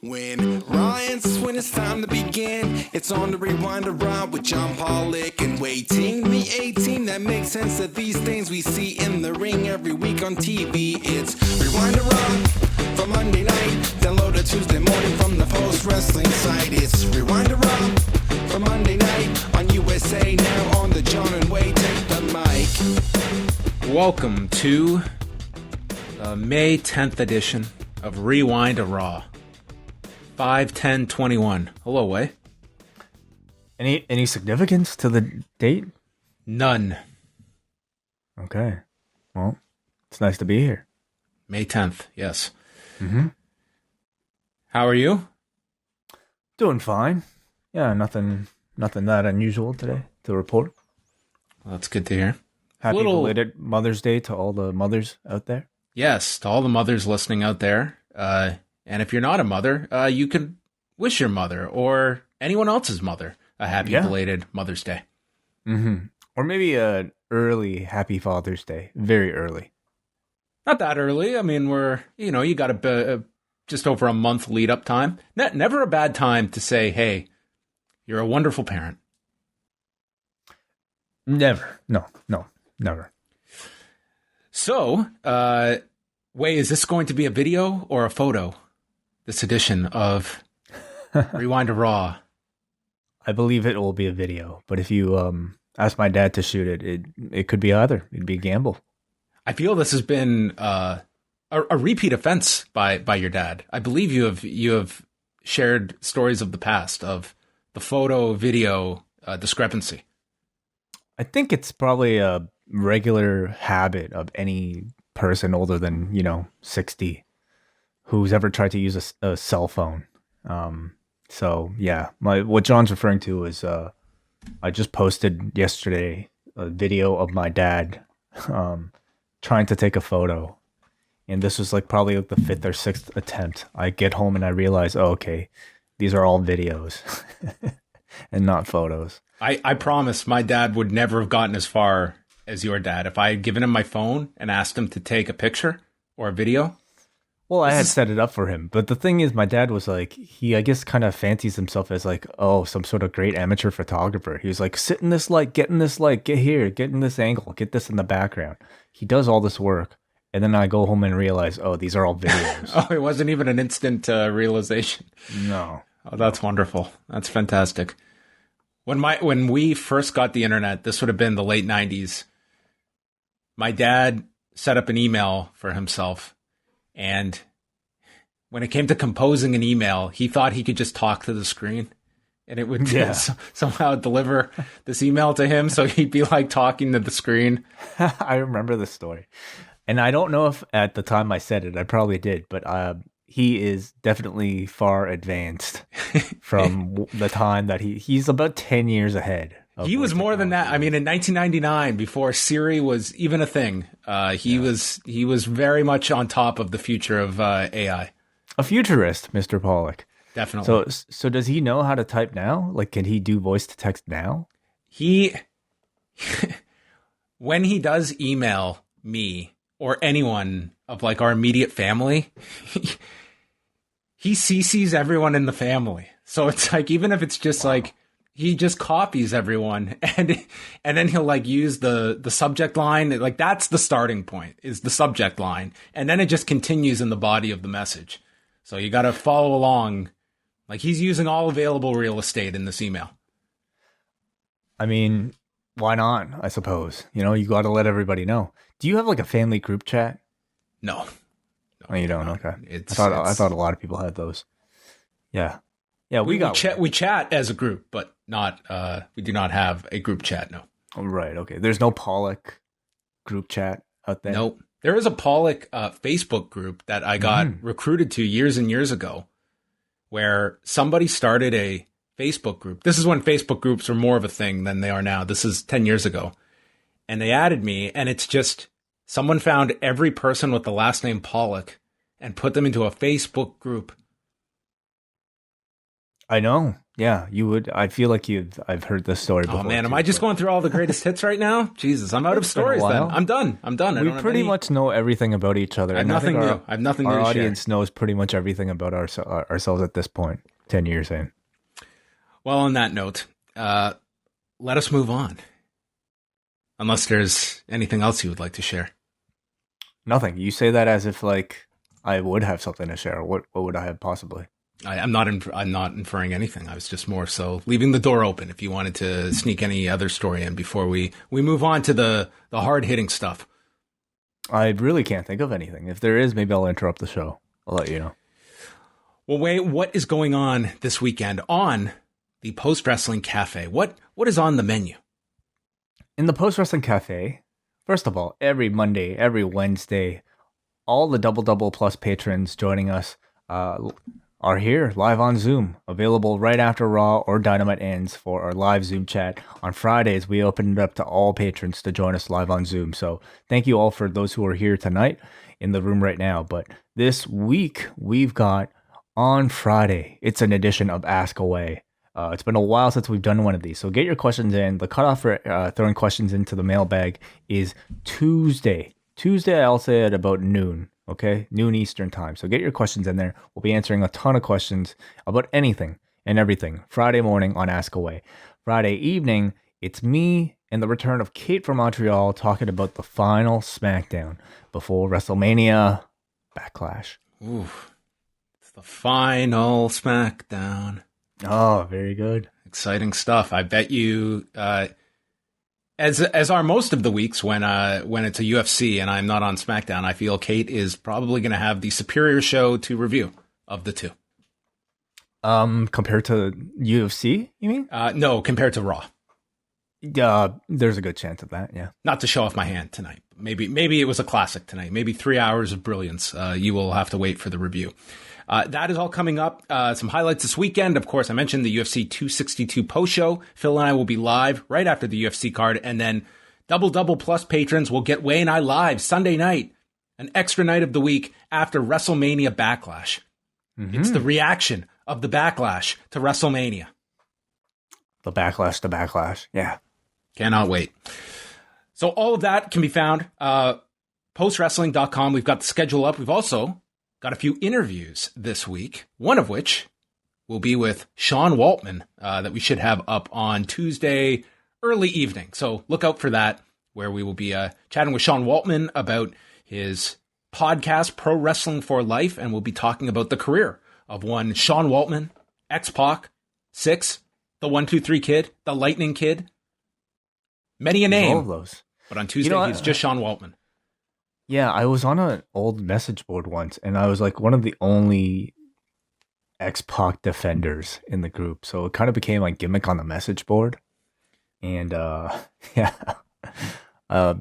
When Ryan's when it's time to begin, it's on the Rewind to Raw with John Pollock and Wai Ting. The 18 that makes sense of these things we see in the ring every week on TV. It's Rewind to Raw for Monday night. Download it Tuesday morning from the Post Wrestling site. It's Rewind to Raw for Monday night on USA Now on the John and Wai Take the Mic. Welcome to the May 10th edition of Rewind to Raw. 5/10/21. Hello, Wai. Any significance to the date? None. Okay. Well, it's nice to be here. May 10th, yes. Mm-hmm. How are you? Doing fine. Yeah, nothing that unusual today to report. Well, that's good to hear. Happy belated Mother's Day to all the mothers out there. Yes, to all the mothers listening out there. And if you're not a mother, you can wish your mother or anyone else's mother a happy belated Mother's Day. Mm-hmm. Or maybe an early Happy Father's Day. Very early. Not that early. I mean, you got just over a month lead up time. Never a bad time to say, hey, you're a wonderful parent. Never. No, never. So, Wai, is this going to be a video or a photo? This edition of Rewind to Raw. I believe it will be a video, but if you ask my dad to shoot it, it could be either. It'd be a gamble. I feel this has been a repeat offense by your dad. I believe you have shared stories of the past of the photo video discrepancy. I think it's probably a regular habit of any person older than 60 who's ever tried to use a cell phone. So yeah, what John's referring to is I just posted yesterday a video of my dad trying to take a photo, and this was probably the 5th or 6th attempt. I get home and I realize, okay, these are all videos and not photos. I promise my dad would never have gotten as far as your dad if I had given him my phone and asked him to take a picture or a video. Well, I had set it up for him, but the thing is, my dad was he, I guess, kind of fancies himself as some sort of great amateur photographer. He was sit in this light, get in this light, get here, get in this angle, get this in the background. He does all this work, and then I go home and realize, oh, these are all videos. Oh, it wasn't even an instant realization. No. Oh, that's wonderful. That's fantastic. When we first got the internet, this would have been the late 90s. My dad set up an email for himself, and when it came to composing an email, he thought he could just talk to the screen, and it would somehow deliver this email to him, so he'd be talking to the screen. I remember this story, and I don't know if at the time I said it, I probably did, but he is definitely far advanced from the time that he's about 10 years ahead. He was more than that. I mean, in 1999, before Siri was even a thing, he was very much on top of the future of AI. A futurist, Mr. Pollock. Definitely. So does he know how to type now? Can he do voice to text now? When he does email me or anyone of our immediate family, he CCs everyone in the family. So it's even if it's just he just copies everyone and then he'll use the subject line. That's the starting point, is the subject line. And then it just continues in the body of the message. So you got to follow along. He's using all available real estate in this email. I mean, why not? I suppose, you got to let everybody know. Do you have a family group chat? No. Oh, you don't? Okay. I thought a lot of people had those. Yeah. Yeah, we chat as a group, but not. We do not have a group chat. No. Oh, right. Okay. There's no Pollock group chat out there. Nope. There is a Pollock Facebook group that I got recruited to years and years ago, where somebody started a Facebook group. This is when Facebook groups were more of a thing than they are now. This is 10 years ago, and they added me, and it's just someone found every person with the last name Pollock and put them into a Facebook group. I know. Yeah, you would. I feel like I've heard this story before. Oh man, am too, I just going through all the greatest hits right now? Jesus, I'm out of It's been a stories. Then while. I'm done. I We don't have pretty any... much know everything about each other. I have and nothing think new. I have nothing new our to audience share. knows pretty much everything about ourselves at this point. 10 years in. Well, on that note, let us move on. Unless there's anything else you would like to share. Nothing. You say that as if like I would have something to share. What would I have possibly? I'm not inferring anything. I was just more so leaving the door open if you wanted to sneak any other story in before we move on to the hard hitting stuff. I really can't think of anything. If there is, maybe I'll interrupt the show. I'll let you know. Well, wait, what is going on this weekend on the Post Wrestling Cafe? What is on the menu? In the Post Wrestling Cafe, first of all, every Monday, every Wednesday, all the Double Plus patrons joining us are here live on Zoom, available right after Raw or Dynamite ends for our live Zoom chat. On Fridays, we open it up to all patrons to join us live on Zoom. So thank you all for those who are here tonight in the room right now. But this week, we've got on Friday, it's an edition of Ask Away. It's been a while since we've done one of these. So get your questions in. The cutoff for throwing questions into the mailbag is Tuesday. I'll say at about noon. Okay, noon Eastern time. So get your questions in there. We'll be answering a ton of questions about anything and everything Friday morning on Ask Away. Friday evening, it's me and the return of Kate from Montreal talking about the final SmackDown before WrestleMania Backlash. Ooh, it's the final SmackDown. Oh, very good. Exciting stuff. I bet you, as are most of the weeks when it's a UFC and I'm not on SmackDown, I feel Kate is probably going to have the superior show to review of the two. Compared to UFC, you mean? No, compared to Raw. There's a good chance of that. Yeah. Not to show off my hand tonight. Maybe it was a classic tonight. Maybe 3 hours of brilliance. You will have to wait for the review. That is all coming up. Some highlights this weekend. Of course, I mentioned the UFC 262 post show. Phil and I will be live right after the UFC card. And then Double Plus patrons will get Wai and I live Sunday night, an extra night of the week after WrestleMania Backlash. Mm-hmm. It's the reaction of the Backlash to WrestleMania. The Backlash to Backlash. Yeah. Cannot wait. So all of that can be found postwrestling.com. We've got the schedule up. We've also got a few interviews this week, one of which will be with Sean Waltman that we should have up on Tuesday early evening. So look out for that, where we will be chatting with Sean Waltman about his podcast, Pro Wrestling for Life, and we'll be talking about the career of one Sean Waltman, X-Pac, Six, the 1-2-3 Kid, the Lightning Kid. Many a name. All of those. But on Tuesday, he's just Sean Waltman. Yeah, I was on an old message board once, and I was like one of the only X-Pac defenders in the group. So it kind of became like gimmick on the message board. And yeah,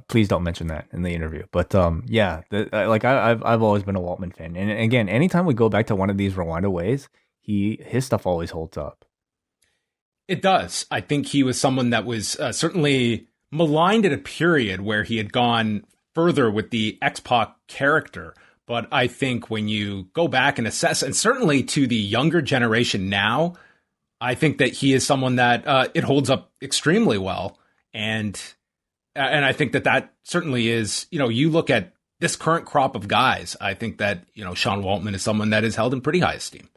please don't mention that in the interview. But yeah, I've always been a Waltman fan. And again, anytime we go back to one of these Rwanda ways, his stuff always holds up. It does. I think he was someone that was certainly maligned at a period where he had gone further with the X-Pac character. But I think when you go back and assess, and certainly to the younger generation now, I think that he is someone that it holds up extremely well. And I think that certainly is, you look at this current crop of guys, I think that, Sean Waltman is someone that is held in pretty high esteem.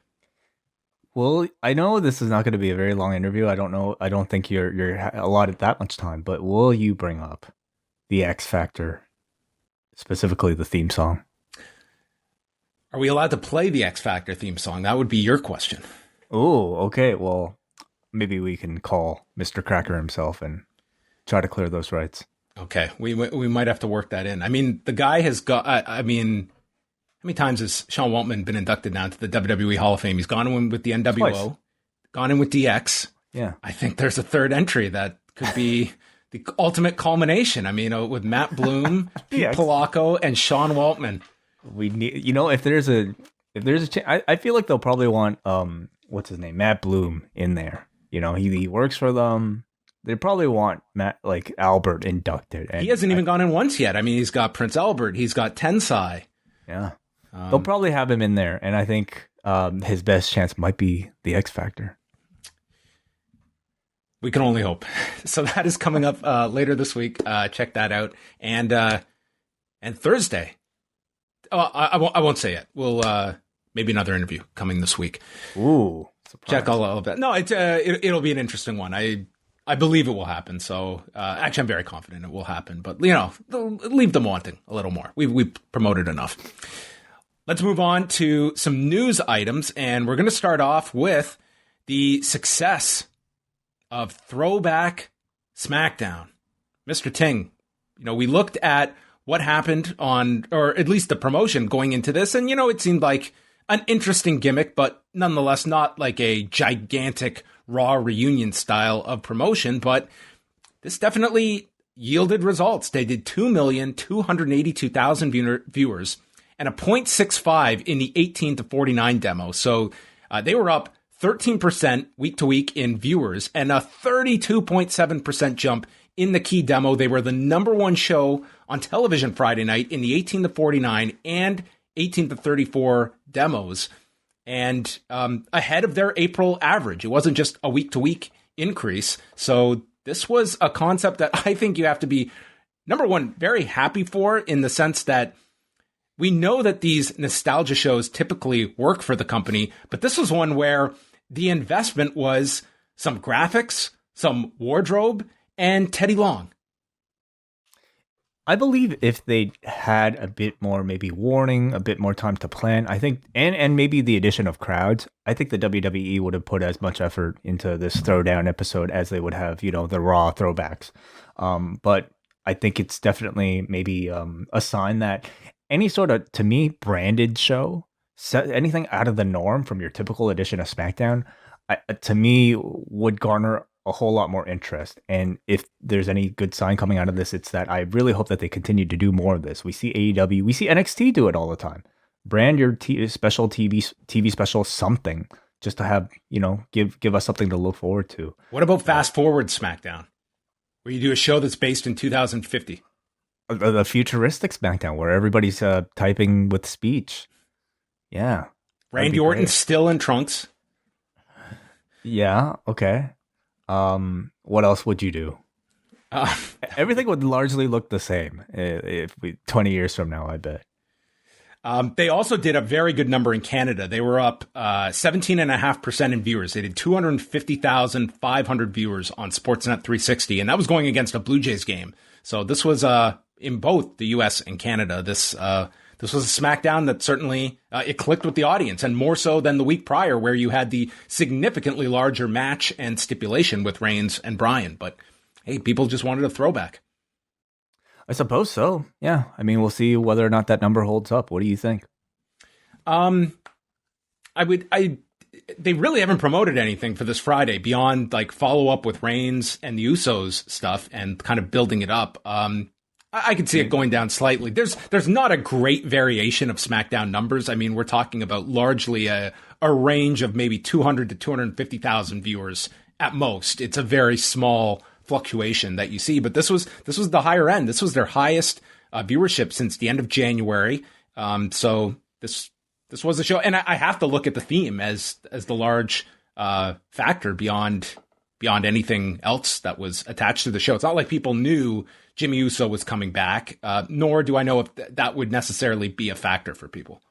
Well, I know this is not going to be a very long interview. I don't know. I don't think you're allotted that much time, but will you bring up the X Factor, specifically the theme song? Are we allowed to play the X Factor theme song? That would be your question. Oh, okay. Well, maybe we can call Mr. Cracker himself and try to clear those rights. Okay. We might have to work that in. I mean, the guy has got, how many times has Sean Waltman been inducted now to the WWE Hall of Fame? He's gone in with the NWO, Twice. Gone in with DX. Yeah. I think there's a third entry that could be the ultimate culmination. I mean, with Matt Bloom, Pete Polacco, and Sean Waltman. We need, if there's a I feel like they'll probably want what's his name, Matt Bloom in there. He works for them. They probably want Matt, like Albert, inducted. And he hasn't even gone in once yet. I mean, he's got Prince Albert. He's got Tensai. Yeah. They'll probably have him in there, and I think his best chance might be the X Factor. We can only hope. So that is coming up later this week. Check that out. And Thursday. Oh, I won't say it. We'll maybe another interview coming this week. Ooh, surprise. Check all of that. No, it'll be an interesting one. I believe it will happen. So actually, I'm very confident it will happen. But leave them wanting a little more. We promoted enough. Let's move on to some news items, and we're going to start off with the success of Throwback SmackDown. Mr. Ting, we looked at what happened on, or at least the promotion going into this, and, it seemed like an interesting gimmick, but nonetheless not like a gigantic Raw reunion style of promotion, but this definitely yielded results. They did 2,282,000 viewers and a 0.65 in the 18 to 49 demo. So they were up 13% week to week in viewers and a 32.7% jump in the key demo. They were the number one show on television Friday night in the 18 to 49 and 18 to 34 demos, and ahead of their April average. It wasn't just a week to week increase. So this was a concept that I think you have to be, number one, very happy for, in the sense that we know that these nostalgia shows typically work for the company, but this was one where the investment was some graphics, some wardrobe, and Teddy Long. I believe if they had a bit more maybe warning, a bit more time to plan, I think, and maybe the addition of crowds, I think the WWE would have put as much effort into this throwdown episode as they would have, the Raw throwbacks. But I think it's definitely maybe a sign that any sort of, to me, branded show, anything out of the norm from your typical edition of SmackDown, to me, would garner a whole lot more interest. And if there's any good sign coming out of this, it's that I really hope that they continue to do more of this. We see AEW, we see NXT do it all the time. Brand your special TV special something, just to have, give us something to look forward to. What about Fast Forward SmackDown, where you do a show that's based in 2050? The futuristic SmackDown, where everybody's typing with speech. Yeah. Randy Orton's still in trunks. Yeah. Okay. What else would you do? Everything would largely look the same if 20 years from now, I bet. They also did a very good number in Canada. They were up 17.5% in viewers. They did 250,500 viewers on Sportsnet 360, and that was going against a Blue Jays game. So this was in both the U.S. and Canada. This was a SmackDown that certainly it clicked with the audience, and more so than the week prior, where you had the significantly larger match and stipulation with Reigns and Bryan. But hey, people just wanted a throwback. I suppose so. Yeah. I mean, we'll see whether or not that number holds up. What do you think? They really haven't promoted anything for this Friday beyond like follow up with Reigns and the Usos stuff and kind of building it up. I could see it going down slightly. There's not a great variation of SmackDown numbers. I mean, we're talking about largely a range of maybe 200 to 250,000 viewers at most. It's a very small fluctuation that you see, but this was the higher end. This was their highest viewership since the end of January. So this was a show, and I have to look at the theme as the large factor beyond anything else that was attached to the show. It's not like people knew Jimmy Uso was coming back, nor do I know if that would necessarily be a factor for people.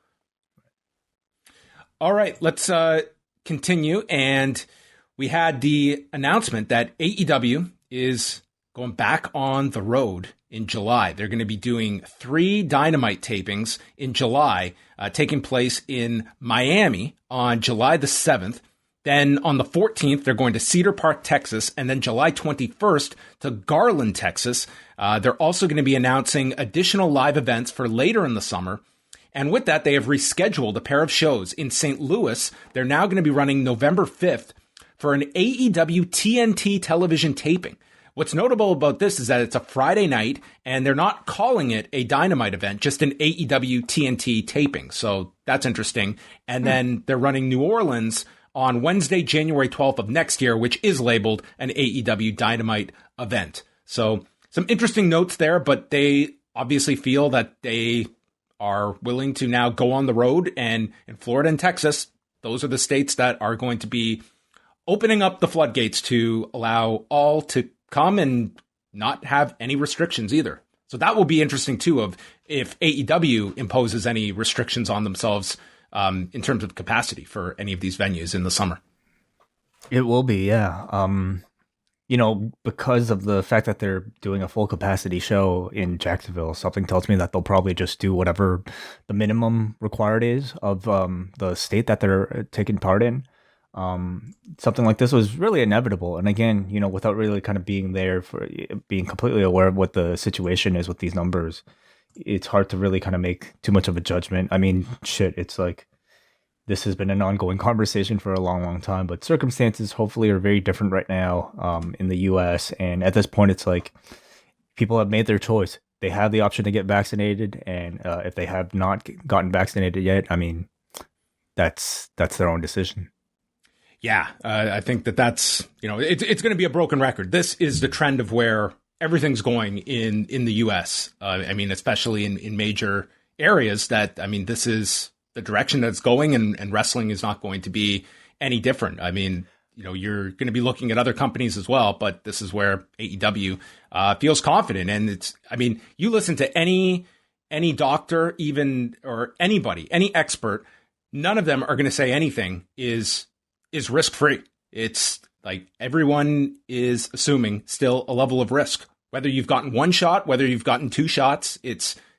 All right, let's continue. And we had the announcement that AEW is going back on the road in July. They're going to be doing 3 Dynamite tapings in July, taking place in Miami on July the 7th. Then on the 14th, they're going to Cedar Park, Texas, and then July 21st to Garland, Texas. They're also going to be announcing additional live events for later in the summer. And with that, they have rescheduled a pair of shows in St. Louis. They're now going to be running November 5th for an AEW TNT television taping. What's notable about this is that it's a Friday night, and they're not calling it a Dynamite event, just an AEW TNT taping. So that's interesting. And then they're running New Orleans on Wednesday, January 12th of next year, which is labeled an AEW Dynamite event. So some interesting notes there, but they obviously feel that they are willing to now go on the road. And in Florida and Texas, those are the states that are going to be opening up the floodgates to allow all to come and not have any restrictions either. So that will be interesting too, of if AEW imposes any restrictions on themselves in terms of capacity for any of these venues in the summer. It will be, yeah. Because of the fact that they're doing a full capacity show in Jacksonville, something tells me that they'll probably just do whatever the minimum required is of the state that they're taking part in. Something like this was really inevitable. And again, without really kind of being there for being completely aware of what the situation is with these numbers, it's hard to really kind of make too much of a judgment. I mean, shit, it's like this has been an ongoing conversation for a long, long time, but circumstances hopefully are very different right now in the US. And at this point, it's like people have made their choice. They have the option to get vaccinated. And if they have not gotten vaccinated yet, I mean, that's their own decision. Yeah, I think that's, it's going to be a broken record. This is the trend of where everything's going in the US. I mean, especially in major areas this is the direction that's going, and wrestling is not going to be any different. I mean, you're going to be looking at other companies as well, but this is where AEW feels confident. And you listen to any doctor, even, or anybody, any expert, none of them are going to say anything is risk-free. It's like everyone is assuming still a level of risk. Whether you've gotten one shot, whether you've gotten two shots,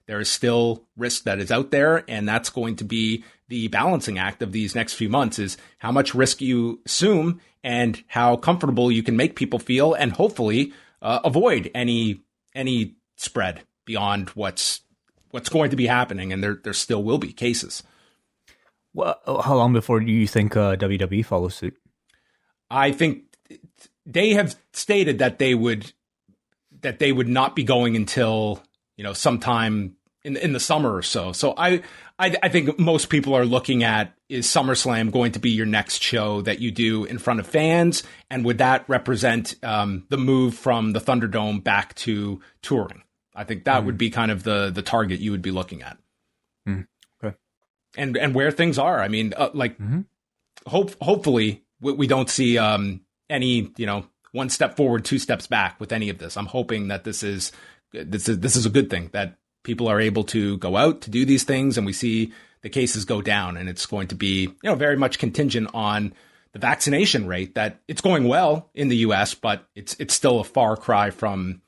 there is still risk that is out there, and that's going to be the balancing act of these next few months, is how much risk you assume and how comfortable you can make people feel, and hopefully avoid any spread beyond what's going to be happening, and there still will be cases. Well, how long before do you think WWE follows suit? I think they have stated that they would not be going until sometime in the summer or so. So I think most people are looking at, is SummerSlam going to be your next show that you do in front of fans? And would that represent the move from the Thunderdome back to touring? I think that would be kind of the target you would be looking at. Okay. And where things are. I mean, hopefully we don't see any, one step forward, two steps back with any of this. I'm hoping that this is a good thing, that people are able to go out to do these things, and we see the cases go down, and it's going to be, very much contingent on the vaccination rate, that it's going well in the US, but it's still a far cry from,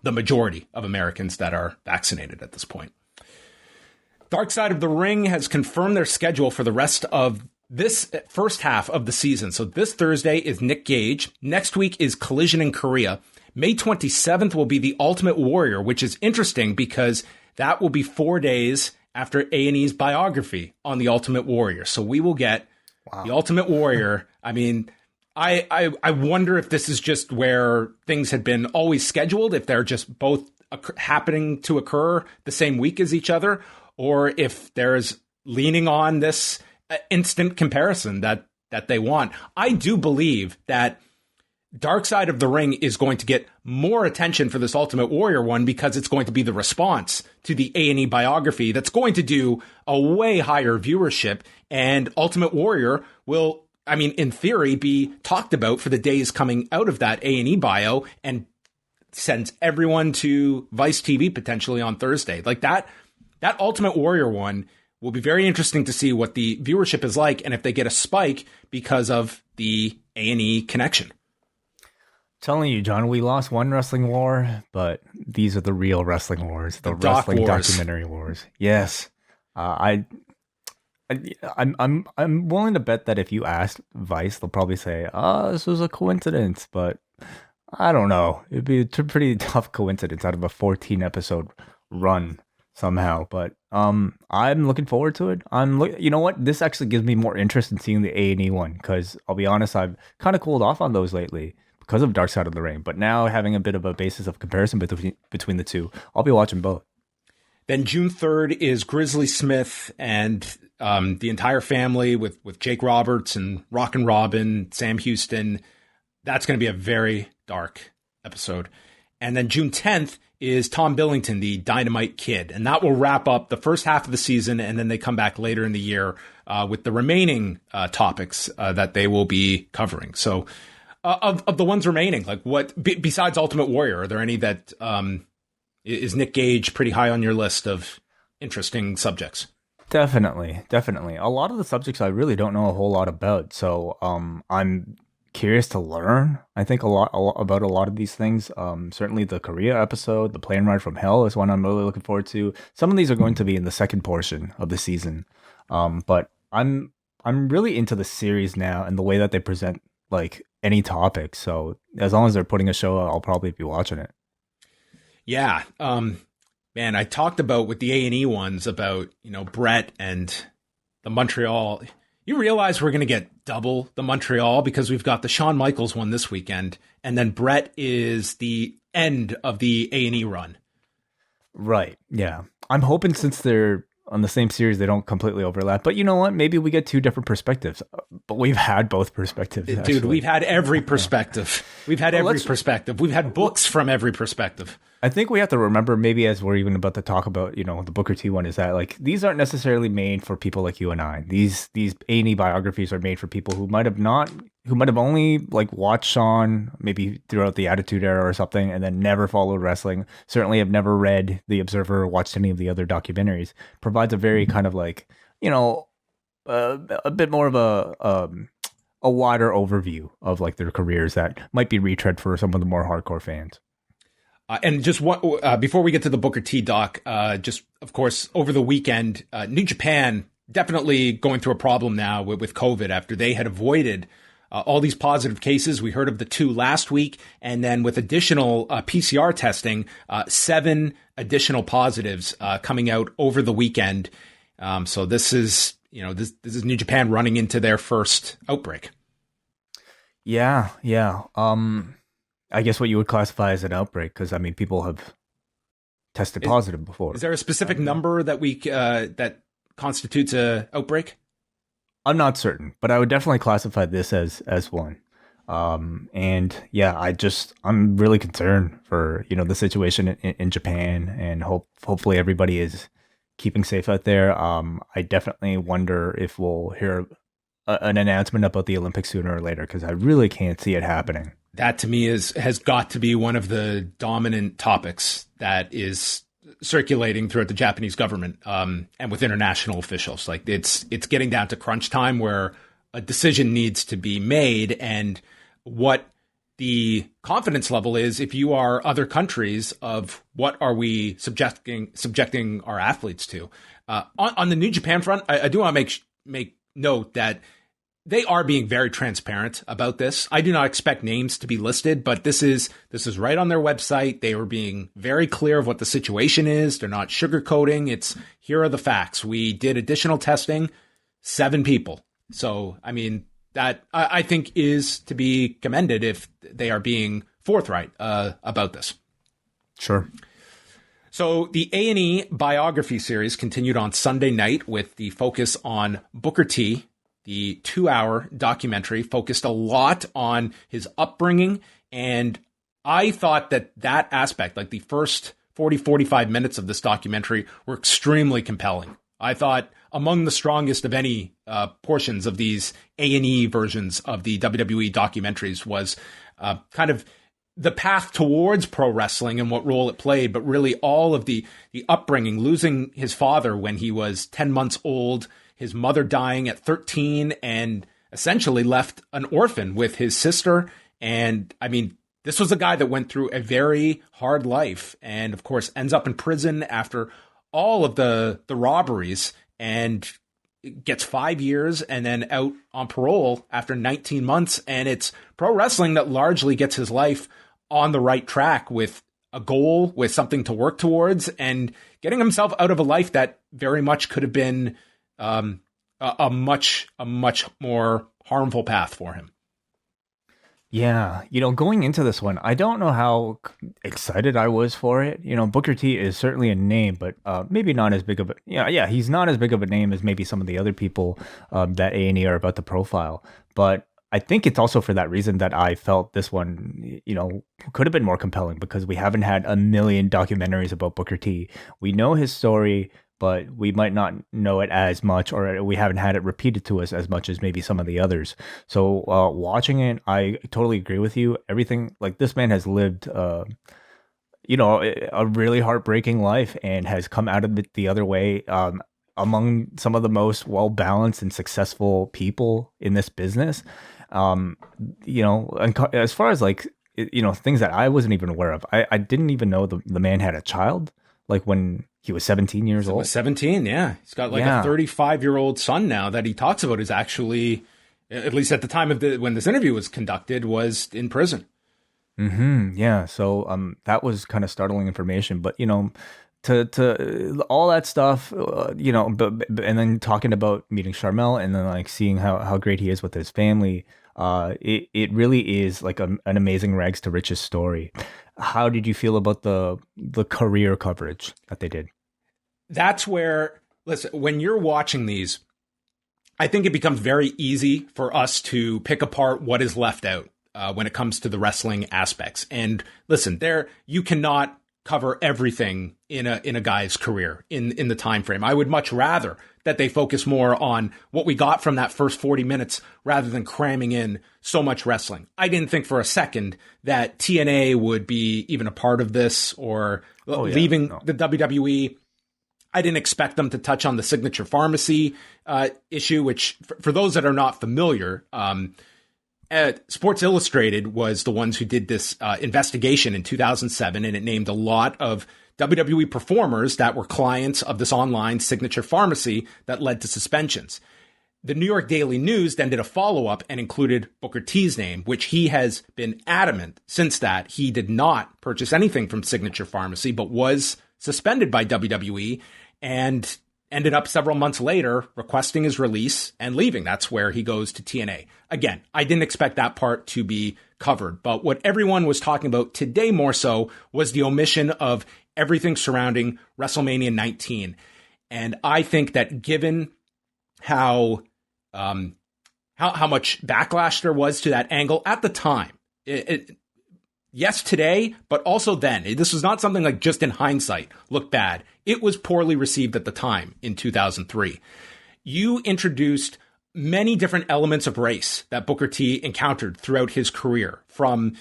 the majority of Americans that are vaccinated at this point. Dark Side of the Ring has confirmed their schedule for the rest of this first half of the season. So this Thursday is Nick Gage. Next week is Collision in Korea. May 27th will be the Ultimate Warrior, which is interesting because that will be 4 days after A&E's biography on the Ultimate Warrior. So we will get the Ultimate Warrior. I mean, I wonder if this is just where things had been always scheduled, if they're just both happening to occur the same week as each other, or if there's leaning on this instant comparison that they want. I do believe that Dark Side of the Ring is going to get more attention for this Ultimate Warrior one, because it's going to be the response to the A&E biography that's going to do a way higher viewership, and Ultimate Warrior will, in theory, be talked about for the days coming out of that A&E bio, and sends everyone to Vice TV potentially on Thursday. Like that Ultimate Warrior one will be very interesting to see what the viewership is like, and if they get a spike because of the A&E connection. Telling you, John, we lost one wrestling war, but these are the real wrestling wars, the wrestling documentary wars. Yes, I'm willing to bet that if you ask Vice, they'll probably say, this was a coincidence, but I don't know. It'd be a pretty tough coincidence out of a 14 episode run somehow. But I'm looking forward to it. You know what? This actually gives me more interest in seeing the A&E one, because I'll be honest, I've kind of cooled off on those lately because of Dark Side of the Ring. But now, having a bit of a basis of comparison between the two, I'll be watching both. Then June 3rd is Grizzly Smith and the entire family with Jake Roberts and Rockin' Robin, Sam Houston. That's going to be a very dark episode. And then June 10th is Tom Billington, the Dynamite Kid. And that will wrap up the first half of the season, and then they come back later in the year with the remaining topics that they will be covering. So of the ones remaining, like what besides Ultimate Warrior, are there any that is Nick Gage pretty high on your list of interesting subjects? Definitely. A lot of the subjects I really don't know a whole lot about, so I'm curious to learn. I think a lot about a lot of these things. Certainly the Korea episode, the plane ride from hell, is one I'm really looking forward to. Some of these are going to be in the second portion of the season, but I'm really into the series now and the way that they present like any topic. So as long as they're putting a show, I'll probably be watching it. Yeah. Man, I talked about with the A&E ones about, Brett and the Montreal. You realize we're going to get double the Montreal because we've got the Shawn Michaels one this weekend, and then Brett is the end of the A&E run. Right. Yeah. I'm hoping since they're on the same series, they don't completely overlap. But you know what? Maybe we get two different perspectives. But we've had both perspectives. Dude, actually. We've had every perspective. We've had every perspective. We've had books from every perspective. I think we have to remember, maybe as we're even about to talk about, the Booker T one, is that like these aren't necessarily made for people like you and I. These A&E biographies are made for people who might have only like watched Shawn maybe throughout the Attitude Era or something, and then never followed wrestling. Certainly have never read The Observer or watched any of the other documentaries. Provides a very kind of like a bit more of a wider overview of like their careers that might be retread for some of the more hardcore fans. And just one, before we get to the Booker T doc, just of course over the weekend, New Japan definitely going through a problem now with COVID after they had avoided all these positive cases. We heard of the 2 last week, and then with additional PCR testing, 7 additional positives coming out over the weekend. So this is this is New Japan running into their first outbreak. Yeah. I guess what you would classify as an outbreak, because I mean, people have tested positive before. Is there a specific number that that constitutes a outbreak? I'm not certain, but I would definitely classify this as one. And yeah, I'm really concerned for the situation in Japan, and hopefully everybody is keeping safe out there. I definitely wonder if we'll hear an announcement about the Olympics sooner or later, because I really can't see it happening. That to me has got to be one of the dominant topics that is circulating throughout the Japanese government and with international officials. Like it's getting down to crunch time where a decision needs to be made, and what the confidence level is if you are other countries of what are we subjecting our athletes to. On the New Japan front, I do want to make note that they are being very transparent about this. I do not expect names to be listed, but this is right on their website. They were being very clear of what the situation is. They're not sugarcoating. It's here are the facts. We did additional testing, 7 people. So, I mean, that I think is to be commended if they are being forthright about this. Sure. So the A&E Biography series continued on Sunday night with the focus on Booker T. The 2-hour documentary focused a lot on his upbringing, and I thought that aspect, like the first 45 minutes of this documentary, were extremely compelling. I thought among the strongest of any portions of these A&E versions of the WWE documentaries was kind of the path towards pro wrestling and what role it played, but really all of the upbringing, losing his father when he was 10 months old, his mother dying at 13, and essentially left an orphan with his sister. And I mean, this was a guy that went through a very hard life and, of course, ends up in prison after all of the robberies and gets 5 years and then out on parole after 19 months. And it's pro wrestling that largely gets his life on the right track with a goal, with something to work towards, and getting himself out of a life that very much could have been a much more harmful path for him. Yeah, going into this one, I don't know how excited I was for it. Booker T is certainly a name, but maybe not as big of a he's not as big of a name as maybe some of the other people that A&E are about to profile. But I think it's also for that reason that I felt this one, could have been more compelling, because we haven't had a million documentaries about Booker T. We know his story. but we might not know it as much, or we haven't had it repeated to us as much as maybe some of the others. So watching it, I totally agree with you. Everything, like, this man has lived, a really heartbreaking life and has come out of it the other way. Among some of the most well balanced and successful people in this business. And as far as like, things that I wasn't even aware of, I didn't even know the man had a child, like when he was 17 years old. 17, yeah. He's got like a 35-year-old son now that he talks about is actually, at least at the time of when this interview was conducted, was in prison. Mm-hmm. Yeah. So that was kind of startling information, but to all that stuff, but and then talking about meeting Sharmell and then like seeing how great he is with his family, it really is like an amazing rags to riches story. How did you feel about the career coverage that they did? That's where, listen, when you're watching these, I think it becomes very easy for us to pick apart what is left out when it comes to the wrestling aspects. And listen, you cannot cover everything in a guy's career in the time frame. I would much rather that they focus more on what we got from that first 40 minutes rather than cramming in so much wrestling. I didn't think for a second that TNA would be even a part of this or leaving the WWE. I didn't expect them to touch on the Signature Pharmacy issue, which for those that are not familiar, Sports Illustrated was the ones who did this investigation in 2007, and it named a lot of WWE performers that were clients of this online Signature Pharmacy that led to suspensions. The New York Daily News then did a follow-up and included Booker T's name, which he has been adamant since that he did not purchase anything from Signature Pharmacy, but was suspended by WWE and ended up several months later requesting his release and leaving. That's where he goes to TNA. Again, I didn't expect that part to be covered, but what everyone was talking about today more so was the omission of everything surrounding WrestleMania 19. And I think that given how much backlash there was to that angle at the time, yes, today, but also then. This was not something like just in hindsight looked bad. It was poorly received at the time in 2003. You introduced many different elements of race that Booker T encountered throughout his career, from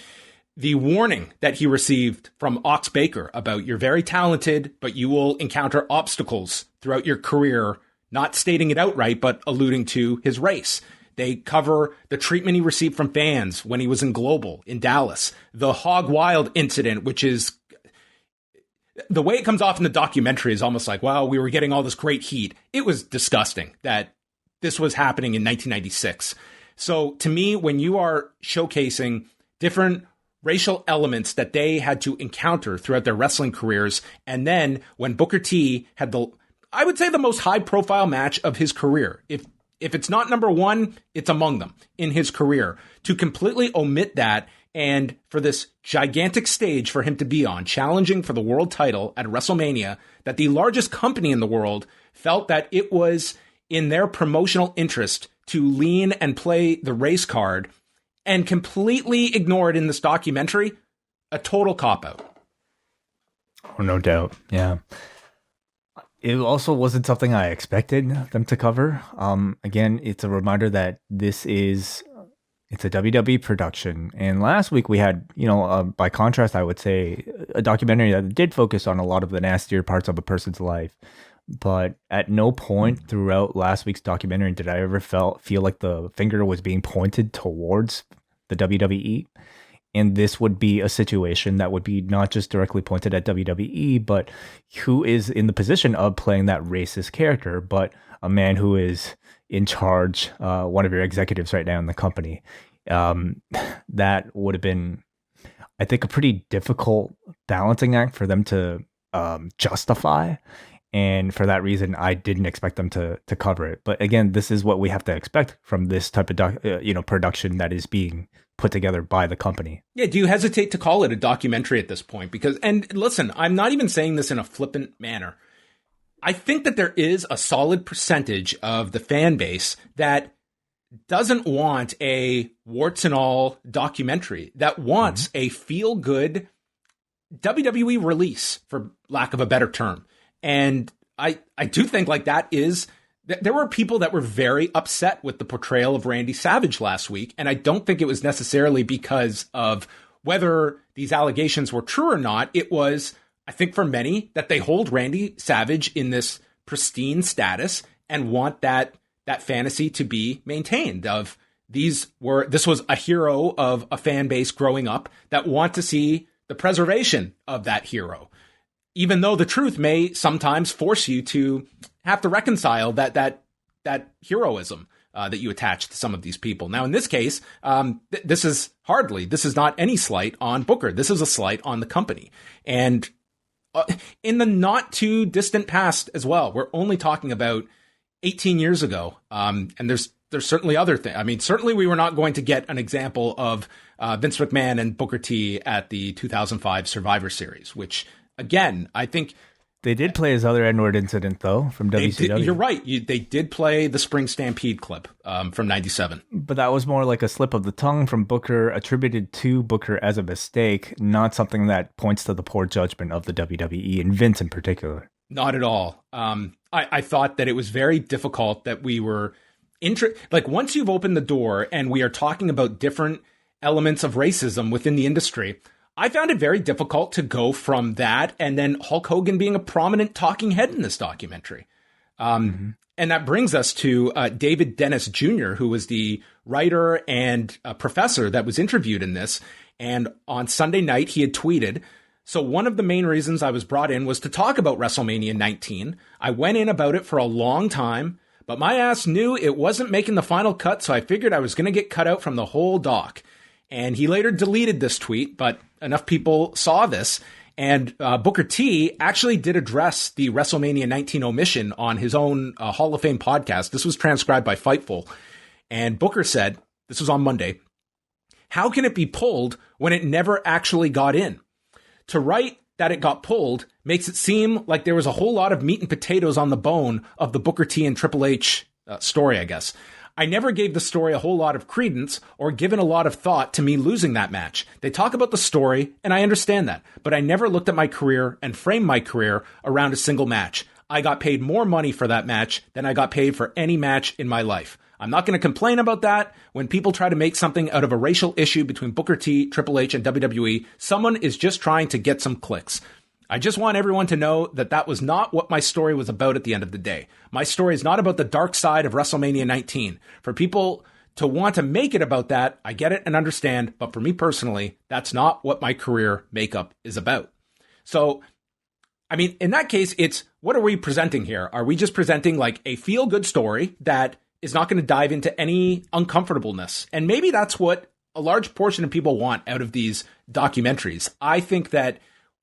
the warning that he received from Ox Baker about you're very talented, but you will encounter obstacles throughout your career, not stating it outright, but alluding to his race. They cover the treatment he received from fans when he was in Global in Dallas, the Hog Wild incident, which is the way it comes off in the documentary is almost like, wow, we were getting all this great heat. It was disgusting that this was happening in 1996. So to me, when you are showcasing different racial elements that they had to encounter throughout their wrestling careers, and then when Booker T had I would say the most high profile match of his career, if it's not number one, it's among them in his career, to completely omit that and for this gigantic stage for him to be on, challenging for the world title at WrestleMania, that the largest company in the world felt that it was in their promotional interest to lean and play the race card and completely ignore it in this documentary, a total cop-out. Oh, no doubt. Yeah. It also wasn't something I expected them to cover. Again, it's a reminder that it's a WWE production. And last week we had, by contrast, I would say a documentary that did focus on a lot of the nastier parts of a person's life. But at no point throughout last week's documentary did I ever feel like the finger was being pointed towards the WWE. And this would be a situation that would be not just directly pointed at WWE, but who is in the position of playing that racist character, but a man who is in charge, one of your executives right now in the company. That would have been, I think, a pretty difficult balancing act for them to justify. And for that reason, I didn't expect them to cover it. But again, this is what we have to expect from this type of production that is being put together by the company. Yeah, do you hesitate to call it a documentary at this point? And listen, I'm not even saying this in a flippant manner. I think that there is a solid percentage of the fan base that doesn't want a warts and all documentary, that wants a feel-good WWE release, for lack of a better term. And I do think like that is, there were people that were very upset with the portrayal of Randy Savage last week. And I don't think it was necessarily because of whether these allegations were true or not. It was, I think for many, that they hold Randy Savage in this pristine status and want that fantasy to be maintained of this was a hero of a fan base growing up that want to see the preservation of that hero, even though the truth may sometimes force you to have to reconcile that heroism that you attach to some of these people. Now, in this case, this is not any slight on Booker. This is a slight on the company. And in the not too distant past as well, we're only talking about 18 years ago. And there's certainly other things. I mean, certainly we were not going to get an example of Vince McMahon and Booker T at the 2005 Survivor Series, which, again, I think... They did play his other N-word incident, though, from WCW. You're right. They did play the Spring Stampede clip from 97. But that was more like a slip of the tongue from Booker, attributed to Booker as a mistake, not something that points to the poor judgment of the WWE, and Vince in particular. Not at all. I thought that it was very difficult that we were... once you've opened the door and we are talking about different elements of racism within the industry, I found it very difficult to go from that and then Hulk Hogan being a prominent talking head in this documentary. And that brings us to David Dennis Jr., who was the writer and professor that was interviewed in this. And on Sunday night, he had tweeted, "So one of the main reasons I was brought in was to talk about WrestleMania 19. I went in about it for a long time, but my ass knew it wasn't making the final cut, so I figured I was going to get cut out from the whole doc." And he later deleted this tweet, but enough people saw this. And Booker T actually did address the WrestleMania 19 omission on his own Hall of Fame podcast. This was transcribed by Fightful. And Booker said, this was on Monday, "How can it be pulled when it never actually got in? To write that it got pulled makes it seem like there was a whole lot of meat and potatoes on the bone of the Booker T and Triple H story, I guess. I never gave the story a whole lot of credence or given a lot of thought to me losing that match. They talk about the story, and I understand that, but I never looked at my career and framed my career around a single match. I got paid more money for that match than I got paid for any match in my life. I'm not going to complain about that. When people try to make something out of a racial issue between Booker T, Triple H, and WWE, someone is just trying to get some clicks. I just want everyone to know that that was not what my story was about at the end of the day. My story is not about the dark side of WrestleMania 19. For people to want to make it about that, I get it and understand, but for me personally, that's not what my career makeup is about." So, I mean, in that case, it's, what are we presenting here? Are we just presenting like a feel-good story that is not going to dive into any uncomfortableness? And maybe that's what a large portion of people want out of these documentaries. I think that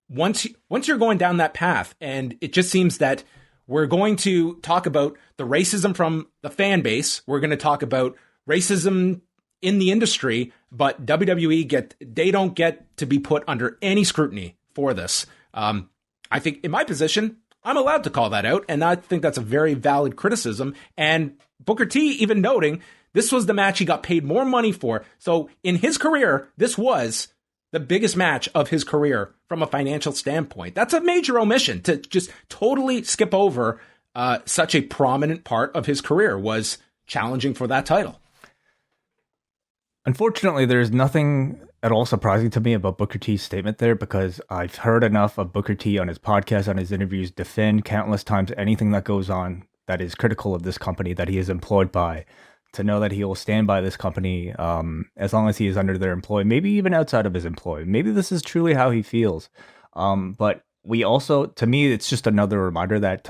once you're going down that path, and it just seems that we're going to talk about the racism from the fan base, we're going to talk about racism in the industry, but WWE they don't get to be put under any scrutiny for this. I think in my position, I'm allowed to call that out, and I think that's a very valid criticism. And Booker T even noting this was the match he got paid more money for. So in his career, this was the biggest match of his career from a financial standpoint. That's a major omission. To just totally skip over such a prominent part of his career was challenging for that title. Unfortunately, there's nothing at all surprising to me about Booker T's statement there, because I've heard enough of Booker T on his podcast, on his interviews, defend countless times anything that goes on that is critical of this company that he is employed by, to know that he will stand by this company as long as he is under their employ, maybe even outside of his employ. Maybe this is truly how he feels. But we also, to me, it's just another reminder that,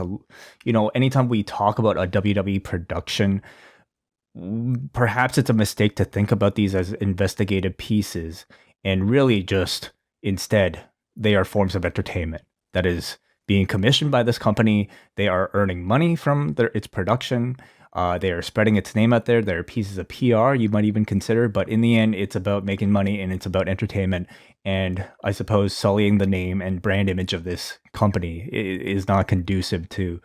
anytime we talk about a WWE production, perhaps it's a mistake to think about these as investigative pieces, and really just instead they are forms of entertainment that is being commissioned by this company. They are earning money from its production. They are spreading its name out there. There are pieces of PR you might even consider, but in the end, it's about making money and it's about entertainment. And I suppose sullying the name and brand image of this company is not conducive to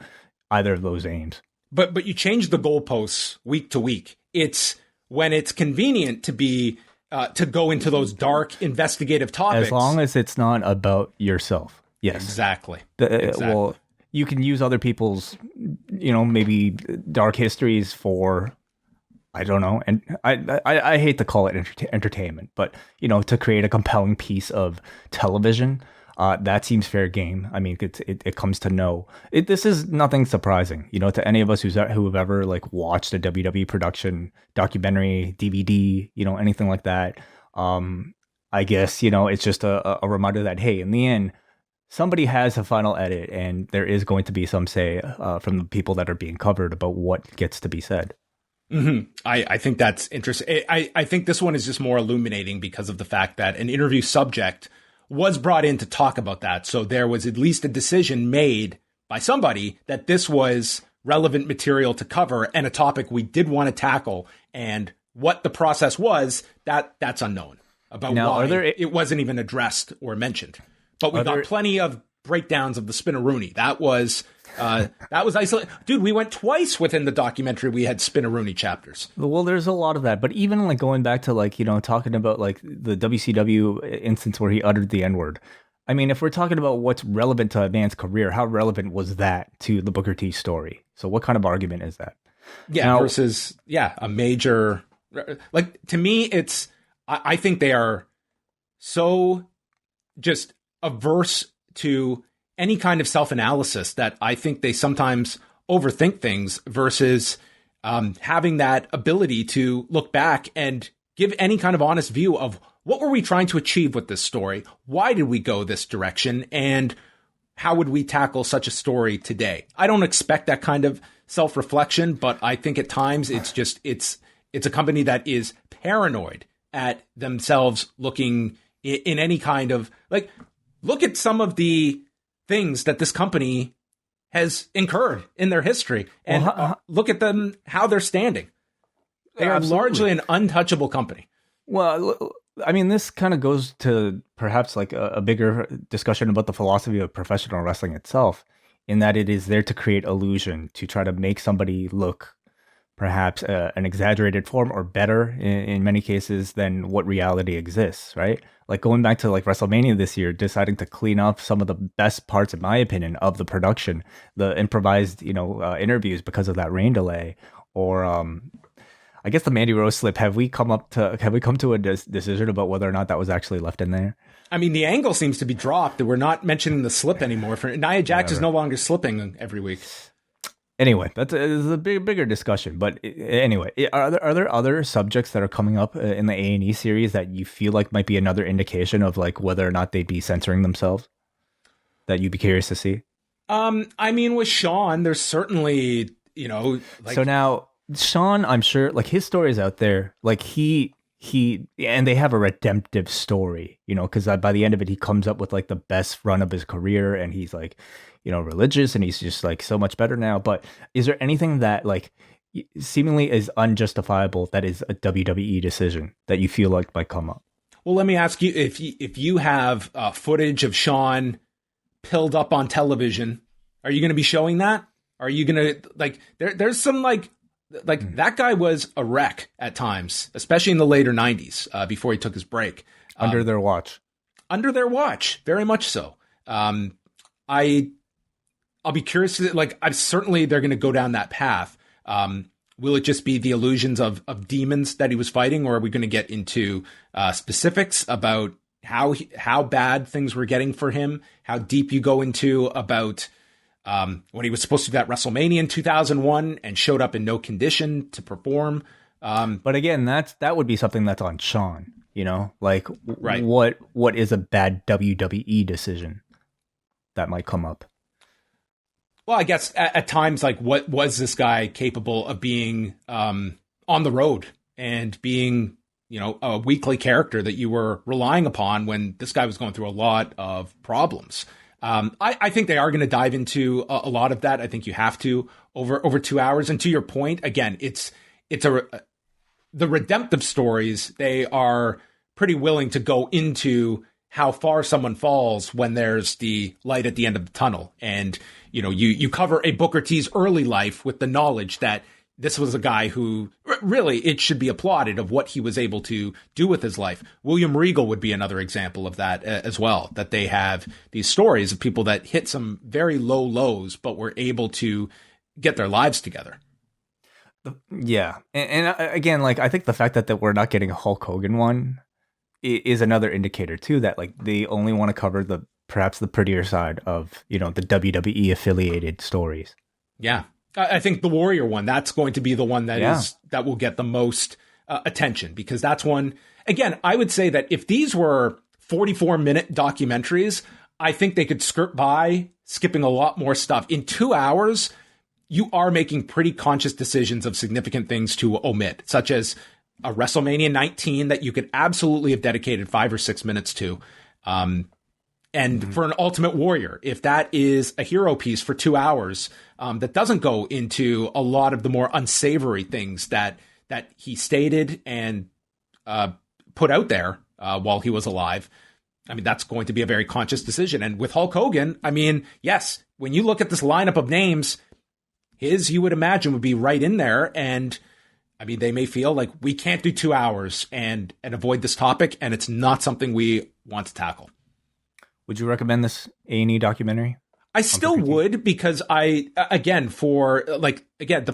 either of those aims. But you change the goalposts week to week. It's when it's convenient to be to go into those dark investigative topics. As long as it's not about yourself. Yes, exactly. Well, you can use other people's, maybe dark histories for, I don't know, and I hate to call it entertainment, but to create a compelling piece of television, that seems fair game. I mean, it comes to know this is nothing surprising, to any of us who have ever like watched a WWE production, documentary, DVD, anything like that. I guess it's just a reminder that, hey, in the end, somebody has a final edit, and there is going to be some say from the people that are being covered about what gets to be said. Mm-hmm. I think that's interesting. I think this one is just more illuminating because of the fact that an interview subject was brought in to talk about that. So there was at least a decision made by somebody that this was relevant material to cover and a topic we did want to tackle. And what the process was, that's unknown about now, why it wasn't even addressed or mentioned. But we got plenty of breakdowns of the Spinaroonie. That was isolated. Dude, we went twice within the documentary. We had Spinaroonie chapters. Well, there's a lot of that. But even like going back to like, talking about like the WCW instance where he uttered the N-word. I mean, if we're talking about what's relevant to a man's career, how relevant was that to the Booker T story? So what kind of argument is that? Yeah, now, versus, a major, like to me, I think they are so just averse to any kind of self-analysis that I think they sometimes overthink things versus having that ability to look back and give any kind of honest view of what were we trying to achieve with this story? Why did we go this direction? And how would we tackle such a story today? I don't expect that kind of self-reflection, but I think at times it's a company that is paranoid at themselves looking in any kind of like, look at some of the things that this company has incurred in their history and look at them, how they're standing. They are largely an untouchable company. Well, I mean, this kind of goes to perhaps like a bigger discussion about the philosophy of professional wrestling itself, in that it is there to create illusion, to try to make somebody look perhaps an exaggerated form or better in many cases than what reality exists, right? Like going back to like WrestleMania this year, deciding to clean up some of the best parts, in my opinion, of the production, the improvised, interviews because of that rain delay, or I guess the Mandy Rose slip. Have we come to a decision about whether or not that was actually left in there? I mean, the angle seems to be dropped. We're not mentioning the slip anymore. For Nia Jax is no longer slipping every week. Anyway, that's a bigger discussion. But anyway, are there other subjects that are coming up in the A&E series that you feel like might be another indication of like whether or not they'd be censoring themselves that you'd be curious to see? I mean, with Sean, there's certainly, So now Sean, I'm sure like his story is out there. Like he and they have a redemptive story, because by the end of it, he comes up with like the best run of his career, and he's like, religious, and he's just like so much better now. But is there anything that like seemingly is unjustifiable that is a WWE decision that you feel like might come up? Well, let me ask you, if you have footage of Sean pilled up on television, are you going to be showing that? Are you going to like there's some like that guy was a wreck at times, especially in the later 90s before he took his break. Under their watch, very much so. I'll be curious to, like, certainly they're going to go down that path. Will it just be the illusions of demons that he was fighting, or are we going to get into specifics about how bad things were getting for him? How deep you go into about when he was supposed to do that WrestleMania in 2001 and showed up in no condition to perform. But again, that would be something that's on Sean, like right. What is a bad WWE decision that might come up? Well, I guess at times, like, what was this guy capable of being on the road and being, a weekly character that you were relying upon when this guy was going through a lot of problems? I think they are going to dive into a lot of that. I think you have to over 2 hours. And to your point, again, the redemptive stories. They are pretty willing to go into how far someone falls when there's the light at the end of the tunnel. And, you cover a Booker T's early life with the knowledge that this was a guy who, really, it should be applauded of what he was able to do with his life. William Regal would be another example of that as well, that they have these stories of people that hit some very low lows, but were able to get their lives together. Yeah. And again, like, I think the fact that we're not getting a Hulk Hogan one is another indicator too, that like they only want to cover perhaps the prettier side of, the WWE affiliated stories. Yeah. I think the Warrior one, that's going to be the one that will get the most attention, because that's one, again, I would say that if these were 44-minute documentaries, I think they could skirt by skipping a lot more stuff. In 2 hours, you are making pretty conscious decisions of significant things to omit, such as a WrestleMania 19 that you could absolutely have dedicated 5 or 6 minutes to. And for an Ultimate Warrior, if that is a hero piece for 2 hours, that doesn't go into a lot of the more unsavory things that he stated and put out there while he was alive, I mean, that's going to be a very conscious decision. And with Hulk Hogan, I mean, yes, when you look at this lineup of names, his, you would imagine, would be right in there. And I mean, they may feel like we can't do 2 hours and avoid this topic, and it's not something we want to tackle. Would you recommend this A&E documentary? I still would, because the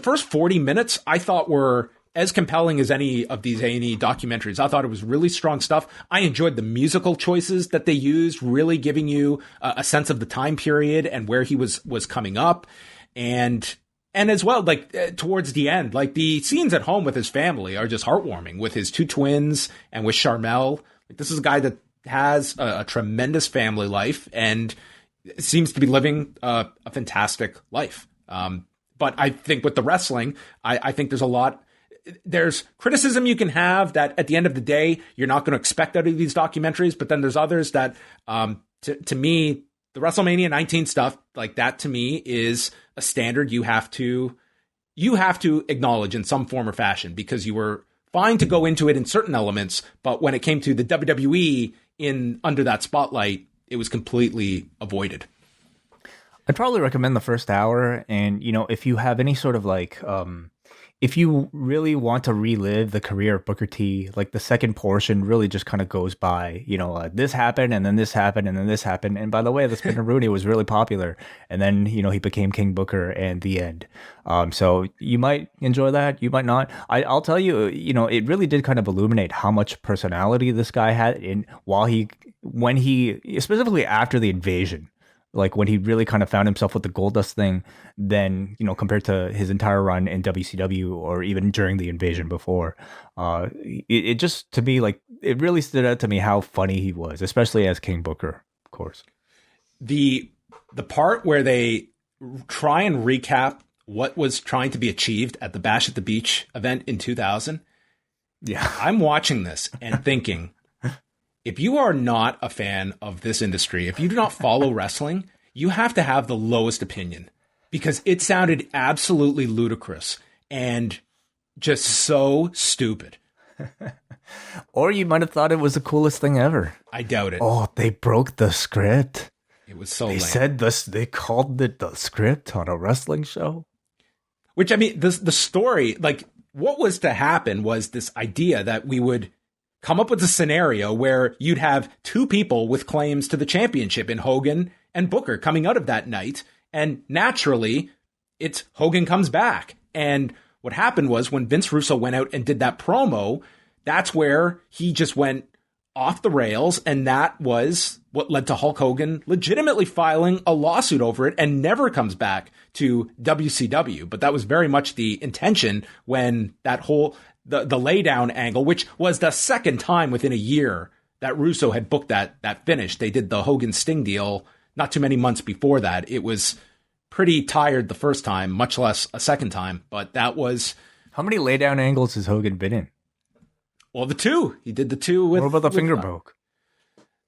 first 40 minutes I thought were as compelling as any of these A&E documentaries. I thought it was really strong stuff. I enjoyed the musical choices that they used, really giving you a sense of the time period and where he was coming up. And as well, like towards the end, like the scenes at home with his family are just heartwarming, with his 2 twins and with Charmel. Like, this is a guy that has a tremendous family life and seems to be living a fantastic life. But I think with the wrestling, I think there's criticism you can have that at the end of the day, you're not going to expect out of these documentaries. But then there's others that, to me, the WrestleMania 19 stuff, like that to me is a standard you have to acknowledge in some form or fashion, because you were fine to go into it in certain elements, but when it came to the WWE under that spotlight, it was completely avoided. I'd probably recommend the first hour. And, if you have any sort of like, if you really want to relive the career of Booker T, like the second portion really just kind of goes by, this happened and then this happened and then this happened. And by the way, the Spinner Rooney was really popular. And then, he became King Booker, and the end. So you might enjoy that. You might not. I'll tell you, it really did kind of illuminate how much personality this guy had when he, specifically after the invasion. Like when he really kind of found himself with the Goldust thing, then, compared to his entire run in WCW or even during the invasion before, it just, to me, like, it really stood out to me how funny he was, especially as King Booker, of course. The part where they try and recap what was trying to be achieved at the Bash at the Beach event in 2000. Yeah. I'm watching this and thinking, if you are not a fan of this industry, if you do not follow wrestling, you have to have the lowest opinion, because it sounded absolutely ludicrous and just so stupid. Or you might have thought it was the coolest thing ever. I doubt it. Oh, they broke the script. It was so lame. They said this. They called it the script on a wrestling show. Which, I mean, the story, like, what was to happen was this idea that we would come up with a scenario where you'd have 2 people with claims to the championship in Hogan and Booker coming out of that night. And naturally, it's Hogan comes back. And what happened was, when Vince Russo went out and did that promo, that's where he just went off the rails. And that was what led to Hulk Hogan legitimately filing a lawsuit over it and never comes back to WCW. But that was very much the intention when that whole the laydown angle, which was the second time within a year that Russo had booked that finish. They did the Hogan Sting deal not too many months before that. It was pretty tired the first time, much less a second time. But that was... How many laydown angles has Hogan been in? Well, the 2. He did the 2 with... What about the finger poke?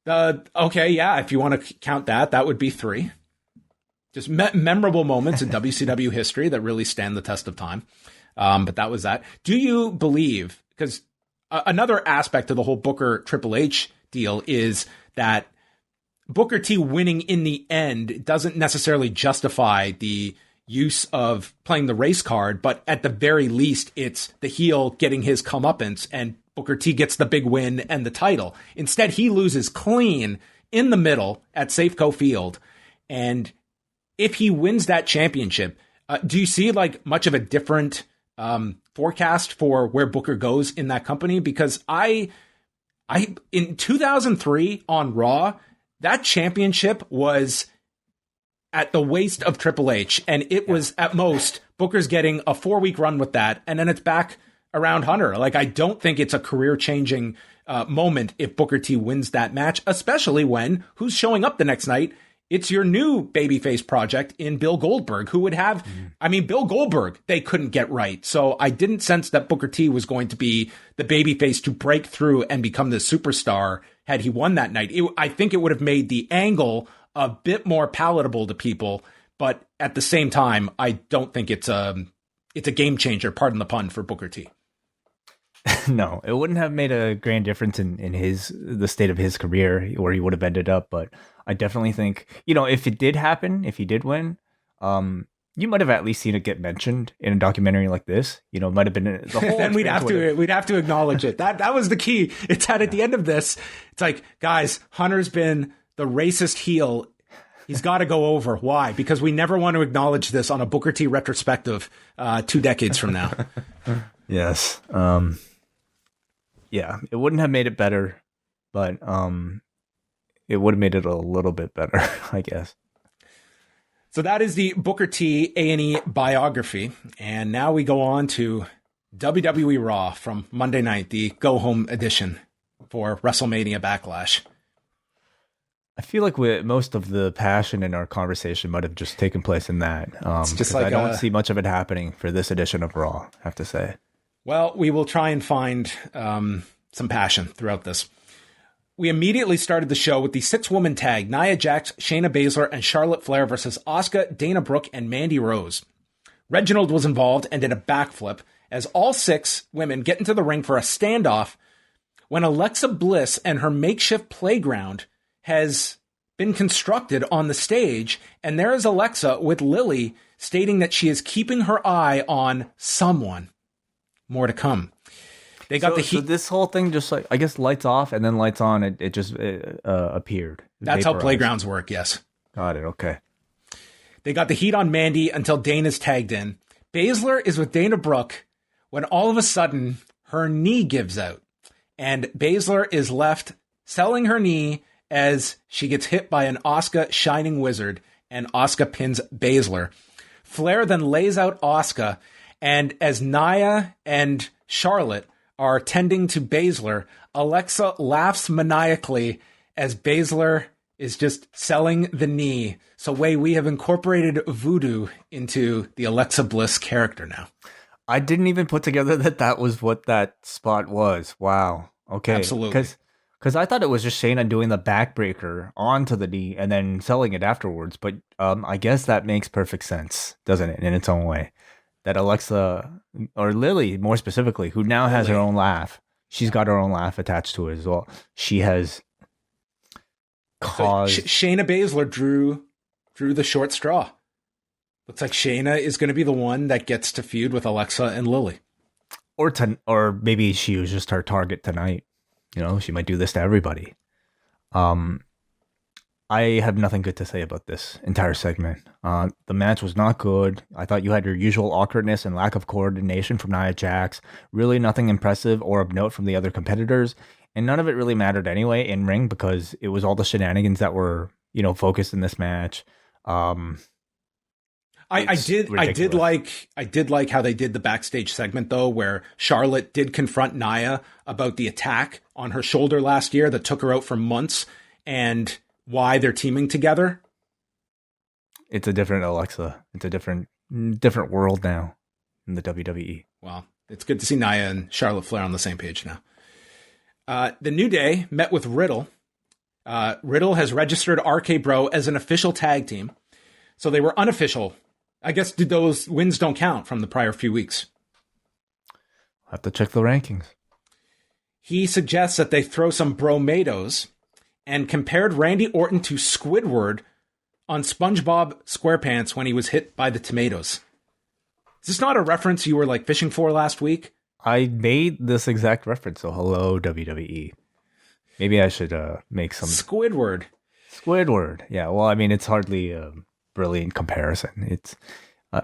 Okay, yeah, if you want to count that would be 3. Just memorable moments in WCW history that really stand the test of time. But that was that. Do you believe, because another aspect of the whole Booker Triple H deal is that Booker T winning in the end doesn't necessarily justify the use of playing the race card, but at the very least, it's the heel getting his comeuppance and Booker T gets the big win and the title. Instead, he loses clean in the middle at Safeco Field. And if he wins that championship, do you see like much of a different forecast for where Booker goes in that company? Because I in 2003 on Raw, that championship was at the waist of Triple H, and it was at most Booker's getting a 4-week run with that, and then it's back around Hunter. Like, I don't think it's a career-changing moment if Booker T wins that match, especially when who's showing up the next night? It's your new babyface project in Bill Goldberg, who would have, Bill Goldberg, they couldn't get right. So I didn't sense that Booker T was going to be the babyface to break through and become the superstar had he won that night. I think it would have made the angle a bit more palatable to people, but at the same time, I don't think it's a game changer, pardon the pun, for Booker T. No, it wouldn't have made a grand difference in the state of his career where he would have ended up. But I definitely think, if it did happen, if he did win, you might have at least seen it get mentioned in a documentary like this. It might have been the whole. Then we'd have to acknowledge it. That was the key. It's that at the end of this, it's like, guys, Hunter's been the racist heel. He's got to go over. Why? Because we never want to acknowledge this on a Booker T retrospective 2 decades from now. Yes. Yeah, it wouldn't have made it better, but it would have made it a little bit better, I guess. So that is the Booker T A&E biography. And now we go on to WWE Raw from Monday night, the go-home edition for WrestleMania Backlash. I feel like most of the passion in our conversation might have just taken place in that. It's just like I don't see much of it happening for this edition of Raw, I have to say. Well, we will try and find some passion throughout this. We immediately started the show with the 6-woman tag, Nia Jax, Shayna Baszler, and Charlotte Flair versus Asuka, Dana Brooke, and Mandy Rose. Reginald was involved and did a backflip as all 6 women get into the ring for a standoff when Alexa Bliss and her makeshift playground has been constructed on the stage, and there is Alexa with Lily stating that she is keeping her eye on someone. More to come. They got the heat. So this whole thing just I guess lights off and then lights on. It just appeared. That's how playgrounds work. Yes. Got it. Okay. They got the heat on Mandy until Dana's tagged in. Baszler is with Dana Brooke when all of a sudden her knee gives out, and Baszler is left selling her knee as she gets hit by an Asuka Shining Wizard, and Asuka pins Baszler. Flair then lays out Asuka, and as Nia and Charlotte are tending to Baszler, Alexa laughs maniacally as Baszler is just selling the knee. So, we have incorporated voodoo into the Alexa Bliss character now. I didn't even put together that was what that spot was. Wow. Okay. Absolutely. Because I thought it was just Shayna doing the backbreaker onto the knee and then selling it afterwards. But I guess that makes perfect sense, doesn't it, in its own way? That Alexa, or Lily more specifically, who now has her own laugh. She's got her own laugh attached to it as well. She has caused... So Shayna Baszler drew the short straw. Looks like Shayna is going to be the one that gets to feud with Alexa and Lily. Or maybe she was just her target tonight. She might do this to everybody. I have nothing good to say about this entire segment. The match was not good. I thought you had your usual awkwardness and lack of coordination from Nia Jax. Really nothing impressive or of note from the other competitors. And none of it really mattered anyway in ring because it was all the shenanigans that were, focused in this match. I did like how they did the backstage segment though, where Charlotte did confront Nia about the attack on her shoulder last year that took her out for months and why they're teaming together. It's a different Alexa. It's a different world now in the WWE. Well, it's good to see Nia and Charlotte Flair on the same page now. The New Day met with Riddle. Riddle has registered RK Bro as an official tag team. So they were unofficial. I guess those wins don't count from the prior few weeks. I'll have to check the rankings. He suggests that they throw some bromados and compared Randy Orton to Squidward on SpongeBob SquarePants when he was hit by the tomatoes. Is this not a reference you were like fishing for last week? I made this exact reference, so hello, WWE. Maybe I should make some... Squidward. Yeah, well, I mean, it's hardly a brilliant comparison. It's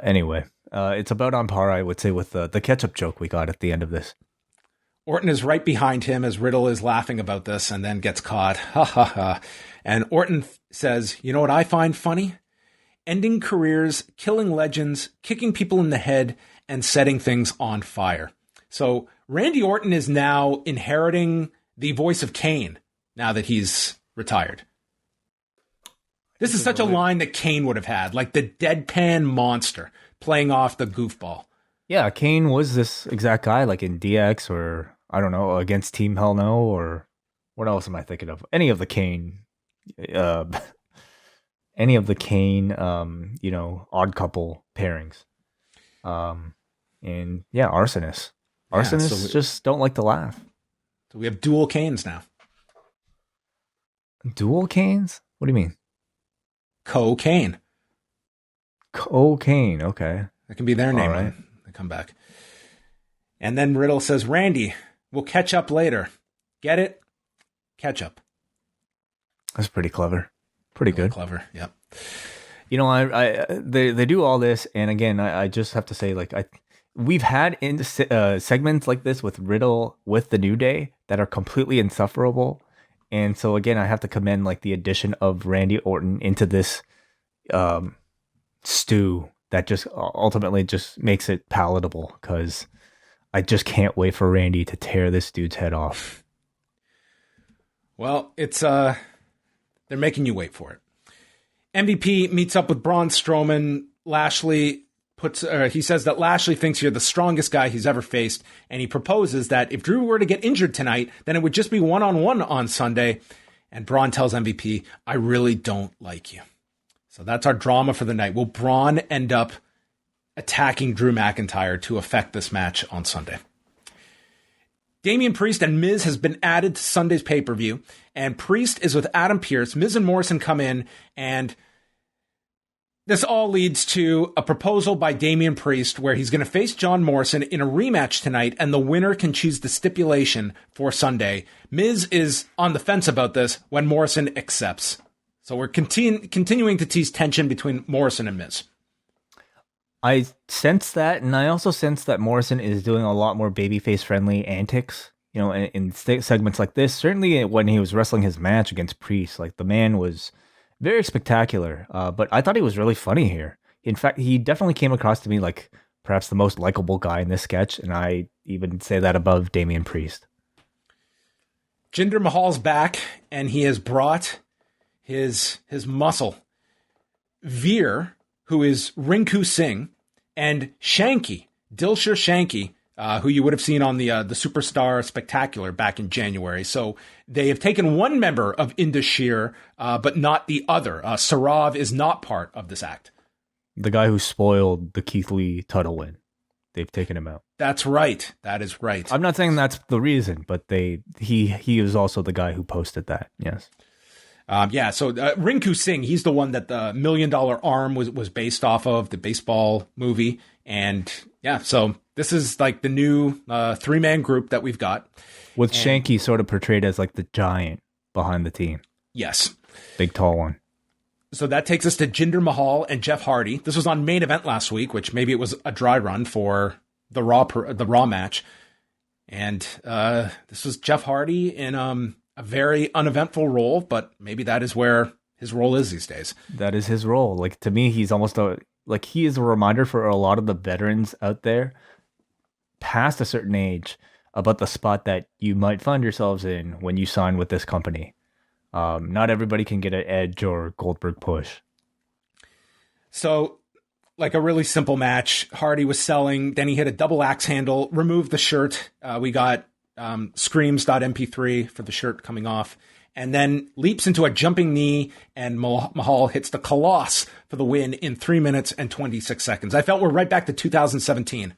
anyway, it's about on par, I would say, with the ketchup joke we got at the end of this. Orton is right behind him as Riddle is laughing about this and then gets caught. Ha ha ha. And Orton says, you know what I find funny? Ending careers, killing legends, kicking people in the head, and setting things on fire. So Randy Orton is now inheriting the voice of Kane now that he's retired. This is such a line that Kane would have had, like the deadpan monster playing off the goofball. Yeah, Kane was this exact guy, like in DX or, I don't know, against Team Hell No, or what else am I thinking of? Any of the Kane, odd couple pairings. And yeah, Arsonists. Arsonists just don't like to laugh. So we have dual Kanes now. Dual Kanes? What do you mean? Cocaine. Cocaine, okay. That can be their name when they come back. And then Riddle says, Randy, we'll catch up later. Get it? Catch up. That's pretty clever. Pretty good. Clever, yep. You know, they do all this, and again, I just have to say, like, we've had segments like this with Riddle with the New Day that are completely insufferable. And so again, I have to commend like the addition of Randy Orton into this stew that just ultimately just makes it palatable, because I just can't wait for Randy to tear this dude's head off. Well, it's they're making you wait for it. MVP meets up with Braun Strowman. Lashley he says that Lashley thinks you're the strongest guy he's ever faced, and he proposes that if Drew were to get injured tonight, then it would just be one-on-one on Sunday. And Braun tells MVP, I really don't like you. So that's our drama for the night. Will Braun end up attacking Drew McIntyre to affect this match on Sunday? Damian Priest and Miz has been added to Sunday's pay-per-view, and Priest is with Adam Pearce. Miz and Morrison come in, and this all leads to a proposal by Damian Priest where he's going to face John Morrison in a rematch tonight, and the winner can choose the stipulation for Sunday. Miz is on the fence about this when Morrison accepts. So we're continuing to tease tension between Morrison and Miz. I sense that, and I also sense that Morrison is doing a lot more babyface-friendly antics, you know, in segments like this. Certainly when he was wrestling his match against Priest, like the man was very spectacular, but I thought he was really funny here. In fact, he definitely came across to me like perhaps the most likable guy in this sketch, and I even say that above Damian Priest. Jinder Mahal's back, and he has brought his muscle. Veer, who is Rinku Singh, and Shanky, Dilsher Shanky, who you would have seen on the Superstar Spectacular back in January. So they have taken one member of Indus but not the other. Sarav is not part of this act. The guy who spoiled the Keith Lee title win. They've taken him out. That's right. That is right. I'm not saying that's the reason, but he is also the guy who posted that. Yes. So Rinku Singh, he's the one that the $1 Million Arm was based off of, the baseball movie. And yeah, so this is like the new 3-man group that we've got. With Shanky sort of portrayed as like the giant behind the team. Yes. Big, tall one. So that takes us to Jinder Mahal and Jeff Hardy. This was on Main Event last week, which maybe it was a dry run for the Raw match. And this was Jeff Hardy in a very uneventful role, but maybe that is where his role is these days. That is his role. Like, to me, he's almost he is a reminder for a lot of the veterans out there past a certain age about the spot that you might find yourselves in when you sign with this company. Not everybody can get an Edge or Goldberg push. So, like a really simple match, Hardy was selling, then he hit a double axe handle, removed the shirt. We got screams.mp3 for the shirt coming off, and then leaps into a jumping knee, and Mahal hits the Coloss for the win in 3 minutes and 26 seconds. I felt we're right back to 2017.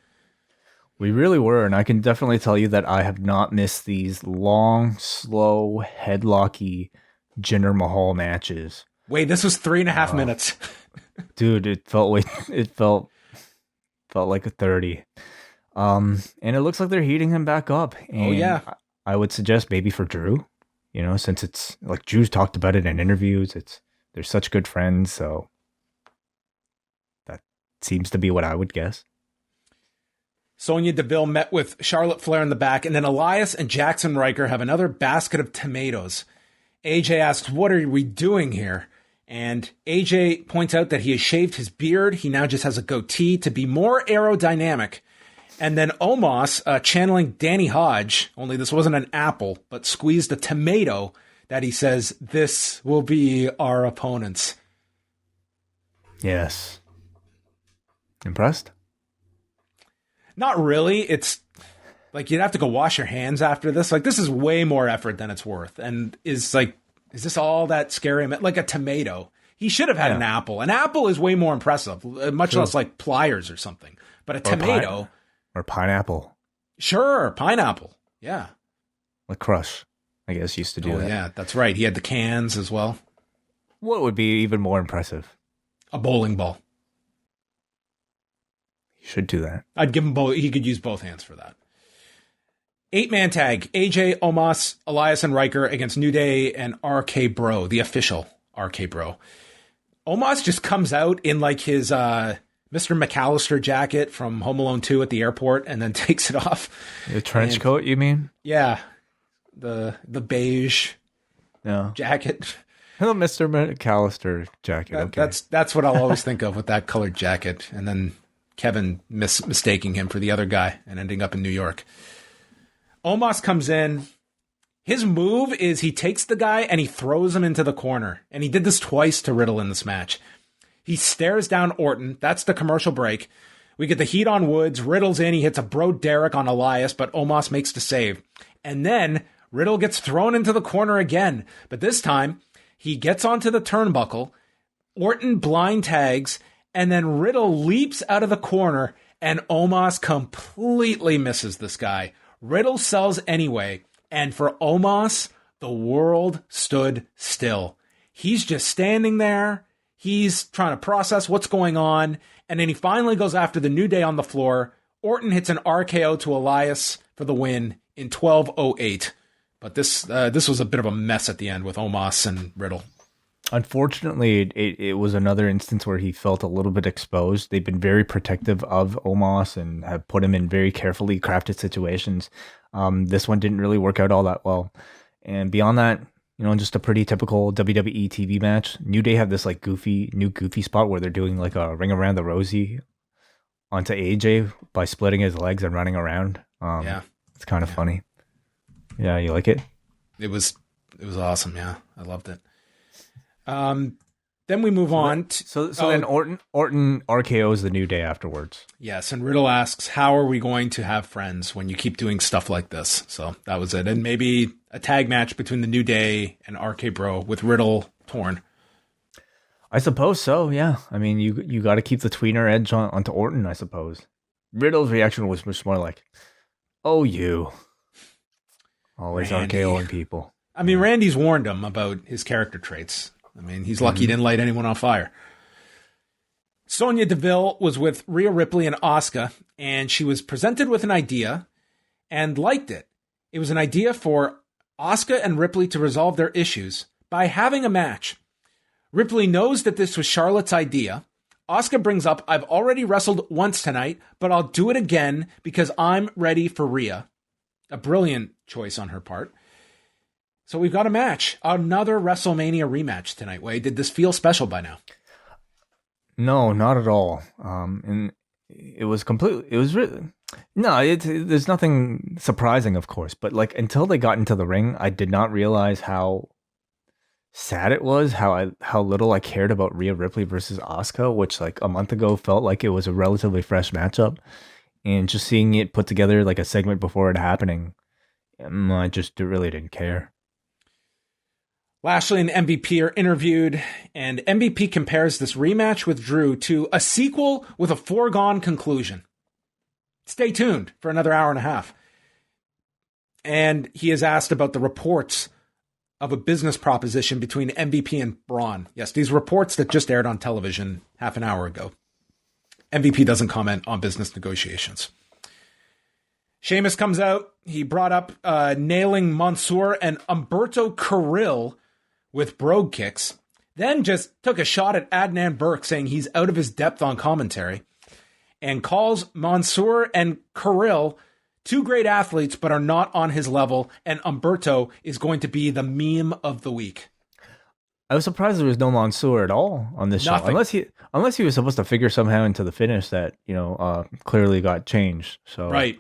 We really were, and I can definitely tell you that I have not missed these long, slow, headlocky Jinder Mahal matches Wait, this was 3.5 minutes. Dude, it felt like a 30. And it looks like they're heating him back up. And yeah. I would suggest maybe for Drew, since it's like Drew's talked about it in interviews. They're such good friends, so that seems to be what I would guess. Sonya Deville met with Charlotte Flair in the back, and then Elias and Jackson Riker have another basket of tomatoes. AJ asks, "What are we doing here?" And AJ points out that he has shaved his beard. He now just has a goatee to be more aerodynamic. And then Omos, channeling Danny Hodge, only this wasn't an apple, but squeezed a tomato that he says, "This will be our opponents." Yes. Impressed? Not really. It's like you'd have to go wash your hands after this. Like, this is way more effort than it's worth. And is this all that scary? Like a tomato. He should have had an apple. An apple is way more impressive, much less like pliers or something. But a tomato. Or pineapple. Sure, pineapple. Yeah. Like Crush, I guess, used to do that. Yeah, that's right. He had the cans as well. What would be even more impressive? A bowling ball. He should do that. I'd give him both. He could use both hands for that. 8-man tag. AJ, Omos, Elias, and Riker against New Day and RK Bro, the official RK Bro. Omos just comes out in like his Mr. McAllister jacket from Home Alone 2 at the airport and then takes it off. The trench coat, you mean? Yeah. The beige jacket. Hello, Mr. McAllister jacket. Okay. That's what I'll always think of with that colored jacket. And then Kevin mistaking him for the other guy and ending up in New York. Omos comes in. His move is he takes the guy and he throws him into the corner. And he did this twice to Riddle in this match. He stares down Orton. That's the commercial break. We get the heat on Woods. Riddle's in. He hits a bro Derek on Elias, but Omos makes the save. And then Riddle gets thrown into the corner again. But this time, he gets onto the turnbuckle. Orton blind tags. And then Riddle leaps out of the corner. And Omos completely misses this guy. Riddle sells anyway. And for Omos, the world stood still. He's just standing there. He's trying to process what's going on. And then he finally goes after the New Day on the floor. Orton hits an RKO to Elias for the win in 12:08. But this was a bit of a mess at the end with Omos and Riddle. Unfortunately, it was another instance where he felt a little bit exposed. They've been very protective of Omos and have put him in very carefully crafted situations. This one didn't really work out all that well. And beyond that, just a pretty typical WWE TV match. New Day have this like goofy spot where they're doing like a ring around the Rosie onto AJ by splitting his legs and running around. It's kind of funny. Yeah, you like it? It was awesome. Yeah, I loved it. Then we move on. Then Orton RKO's the New Day afterwards. Yes, and Riddle asks, "How are we going to have friends when you keep doing stuff like this?" So that was it. And maybe a tag match between the New Day and RK Bro with Riddle torn. I suppose so, yeah. I mean, you got to keep the tweener edge onto Orton, I suppose. Riddle's reaction was much more like, "Oh, you. Always Randy. RKOing people." I mean, Randy's warned him about his character traits. I mean, he's lucky he didn't light anyone on fire. Sonya Deville was with Rhea Ripley and Asuka, and she was presented with an idea and liked it. It was an idea for Asuka and Ripley to resolve their issues by having a match. Ripley knows that this was Charlotte's idea. Asuka brings up, "I've already wrestled once tonight, but I'll do it again because I'm ready for Rhea." A brilliant choice on her part. So we've got a match, another WrestleMania rematch tonight. Wade, did this feel special by now? No, not at all. And it was really, no, there's nothing surprising, of course, but like until they got into the ring, I did not realize how sad it was, how little I cared about Rhea Ripley versus Asuka, which like a month ago felt like it was a relatively fresh matchup. And just seeing it put together like a segment before it happening, I just really didn't care. Lashley and MVP are interviewed, and MVP compares this rematch with Drew to a sequel with a foregone conclusion. Stay tuned for another hour and a half. And he is asked about the reports of a business proposition between MVP and Braun. Yes, these reports that just aired on television half an hour ago. MVP doesn't comment on business negotiations. Sheamus comes out. He brought up nailing Mansoor and Humberto Carrillo with brogue kicks. Then just took a shot at Adnan Burke, saying he's out of his depth on commentary. And calls Mansoor and Carrillo two great athletes, but are not on his level. And Humberto is going to be the meme of the week. I was surprised there was no Mansoor at all on this show, unless he was supposed to figure somehow into the finish that clearly got changed. So right,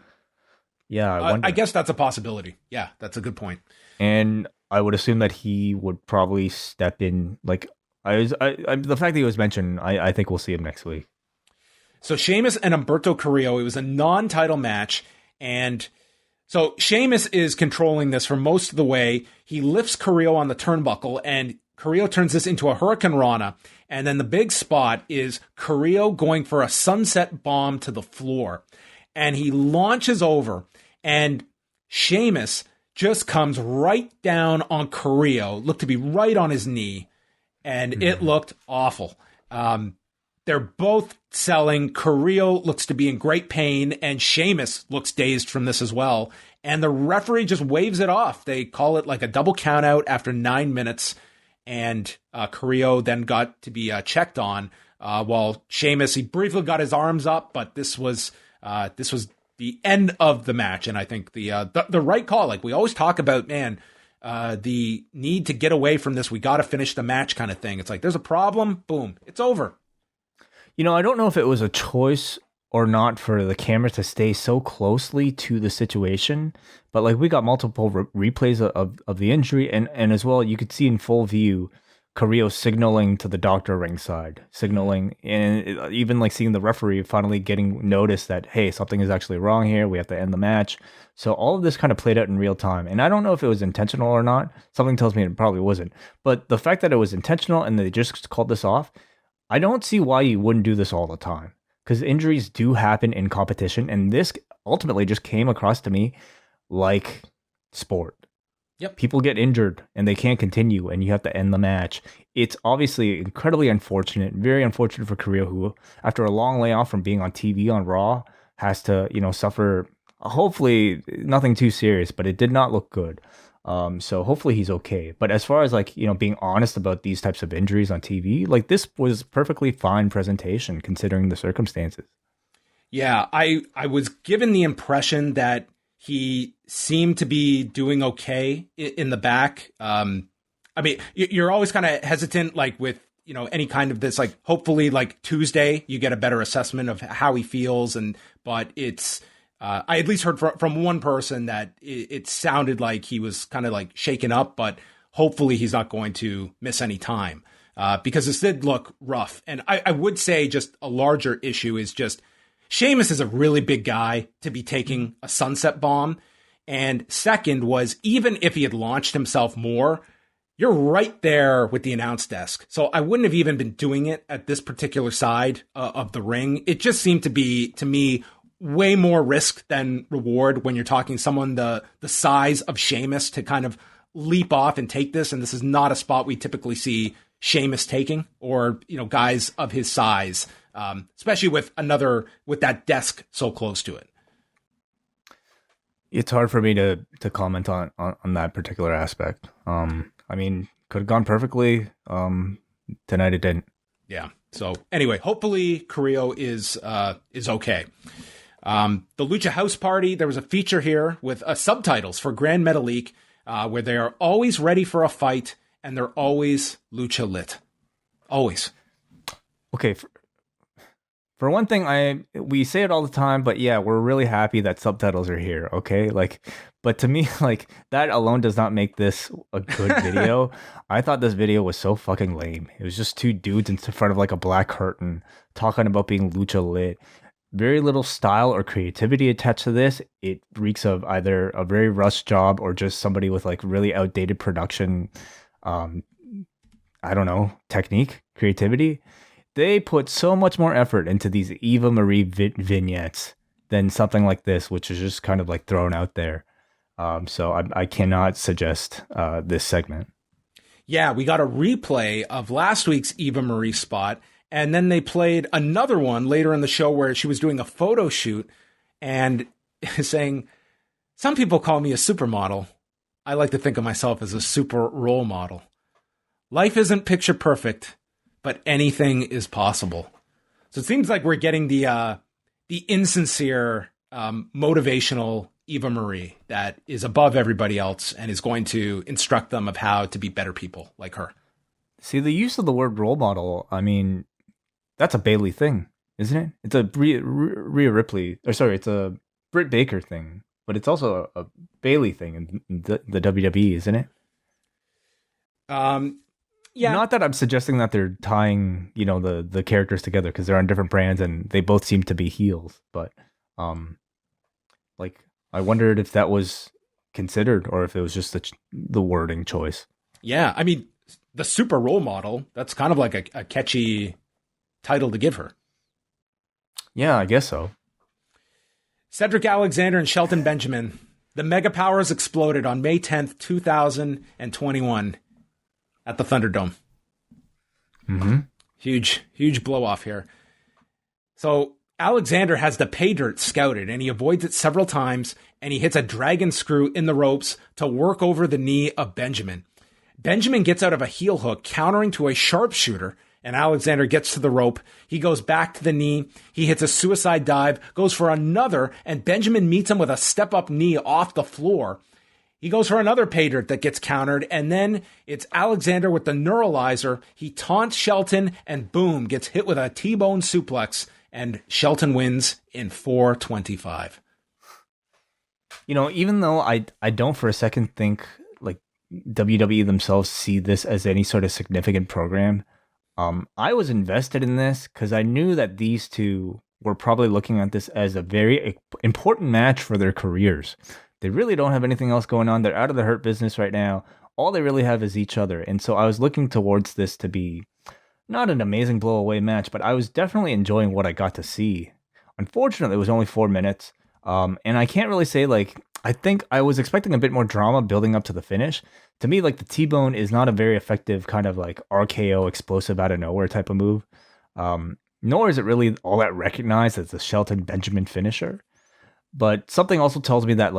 yeah, I guess that's a possibility. Yeah, that's a good point. And I would assume that he would probably step in. Like the fact that he was mentioned, I think we'll see him next week. So Sheamus and Humberto Carrillo, it was a non-title match, and so Sheamus is controlling this for most of the way. He lifts Carrillo on the turnbuckle, and Carrillo turns this into a Hurricane Rana, and then the big spot is Carrillo going for a sunset bomb to the floor, and he launches over, and Sheamus just comes right down on Carrillo, looked to be right on his knee, and it looked awful. They're both selling. Carrillo looks to be in great pain, and Sheamus looks dazed from this as well, and the referee just waves it off. They call it like a double count out after 9 minutes. And Carrillo then got to be checked on, while Sheamus, he briefly got his arms up, but this was the end of the match. And I think the right call, like we always talk about, the need to get away from this. We got to finish the match kind of thing. It's like, there's a problem. Boom. It's over. I don't know if it was a choice or not for the camera to stay so closely to the situation, but like we got multiple replays of the injury, and as well you could see in full view Carrillo signaling to the doctor ringside, signaling, and even like seeing the referee finally getting notice that, hey, something is actually wrong here, we have to end the match. So all of this kind of played out in real time, and I don't know if it was intentional or not. Something tells me it probably wasn't, but the fact that it was intentional and they just called this off, I don't see why you wouldn't do this all the time. Because injuries do happen in competition, and this ultimately just came across to me like sport. Yep. People get injured and they can't continue, and you have to end the match. It's obviously incredibly unfortunate, very unfortunate for Carrillo, who, after a long layoff from being on TV on Raw, has to, suffer. Hopefully, nothing too serious, but it did not look good. So hopefully he's okay. But as far as being honest about these types of injuries on TV, like this was perfectly fine presentation considering the circumstances. Yeah, I was given the impression that he seemed to be doing okay in the back. I mean, you're always kind of hesitant, like with, any kind of this, like hopefully like Tuesday, you get a better assessment of how he feels. But it's, I at least heard from one person that it sounded like he was kind of like shaken up, but hopefully he's not going to miss any time because this did look rough. And I would say just a larger issue is just Sheamus is a really big guy to be taking a sunset bomb. And second was, even if he had launched himself more, you're right there with the announce desk. So I wouldn't have even been doing it at this particular side of the ring. It just seemed to be, to me, way more risk than reward when you're talking someone the size of Sheamus to kind of leap off and take this. And this is not a spot we typically see Sheamus taking, or, guys of his size, especially with that desk so close to it. It's hard for me to comment on that particular aspect. I mean, could have gone perfectly. Tonight it didn't. Yeah. So anyway, hopefully Carrillo is okay. The Lucha House Party, there was a feature here with subtitles for Grand Metalik, where they are always ready for a fight and they're always lucha lit. Always. Okay. For one thing, we say it all the time, but yeah, we're really happy that subtitles are here. Okay. But to me, that alone does not make this a good video. I thought this video was so fucking lame. It was just two dudes in front of a black curtain talking about being lucha lit. Very little style or creativity attached to this. It reeks of either a very rushed job or just somebody with really outdated production, I don't know, technique, creativity. They put so much more effort into these Eva Marie vignettes than something like this, which is just kind of thrown out there. So I cannot suggest this segment. Yeah, we got a replay of last week's Eva Marie spot, and then they played another one later in the show where she was doing a photo shoot and saying, "Some people call me a supermodel. I like to think of myself as a super role model. Life isn't picture perfect, but anything is possible." So it seems like we're getting the insincere, motivational Eva Marie that is above everybody else and is going to instruct them of how to be better people like her. See, the use of the word role model, I mean, that's a Bailey thing, isn't it? It's a Rhea Ripley, or sorry, it's a Britt Baker thing, but it's also a Bailey thing in the WWE, isn't it? Yeah. Not that I'm suggesting that they're tying, the characters together because they're on different brands and they both seem to be heels, but I wondered if that was considered or if it was just the wording choice. Yeah, I mean, the super role model, that's kind of like a catchy title to give her. Yeah, I guess so. Cedric Alexander and Shelton Benjamin. The Mega Powers exploded on May 10th, 2021 at the Thunderdome. Mm-hmm. Huge blow off here. So Alexander has the pay dirt scouted and he avoids it several times and he hits a dragon screw in the ropes to work over the knee of Benjamin. Benjamin gets out of a heel hook, countering to a sharpshooter, and Alexander gets to the rope. He goes back to the knee. He hits a suicide dive, goes for another, and Benjamin meets him with a step-up knee off the floor. He goes for another pay dirt that gets countered, and then it's Alexander with the neuralizer. He taunts Shelton, and boom, gets hit with a T-bone suplex, and Shelton wins in 4:25. Even though I don't for a second think like WWE themselves see this as any sort of significant program, I was invested in this because I knew that these two were probably looking at this as a very important match for their careers. They really don't have anything else going on. They're out of the Hurt business right now. All they really have is each other. And so I was looking towards this to be not an amazing blow away match, but I was definitely enjoying what I got to see. Unfortunately, it was only 4 minutes. And I can't really say I think I was expecting a bit more drama building up to the finish. To me, the T-bone is not a very effective kind of RKO explosive out of nowhere type of move. Nor is it really all that recognized as the Shelton Benjamin finisher. But something also tells me that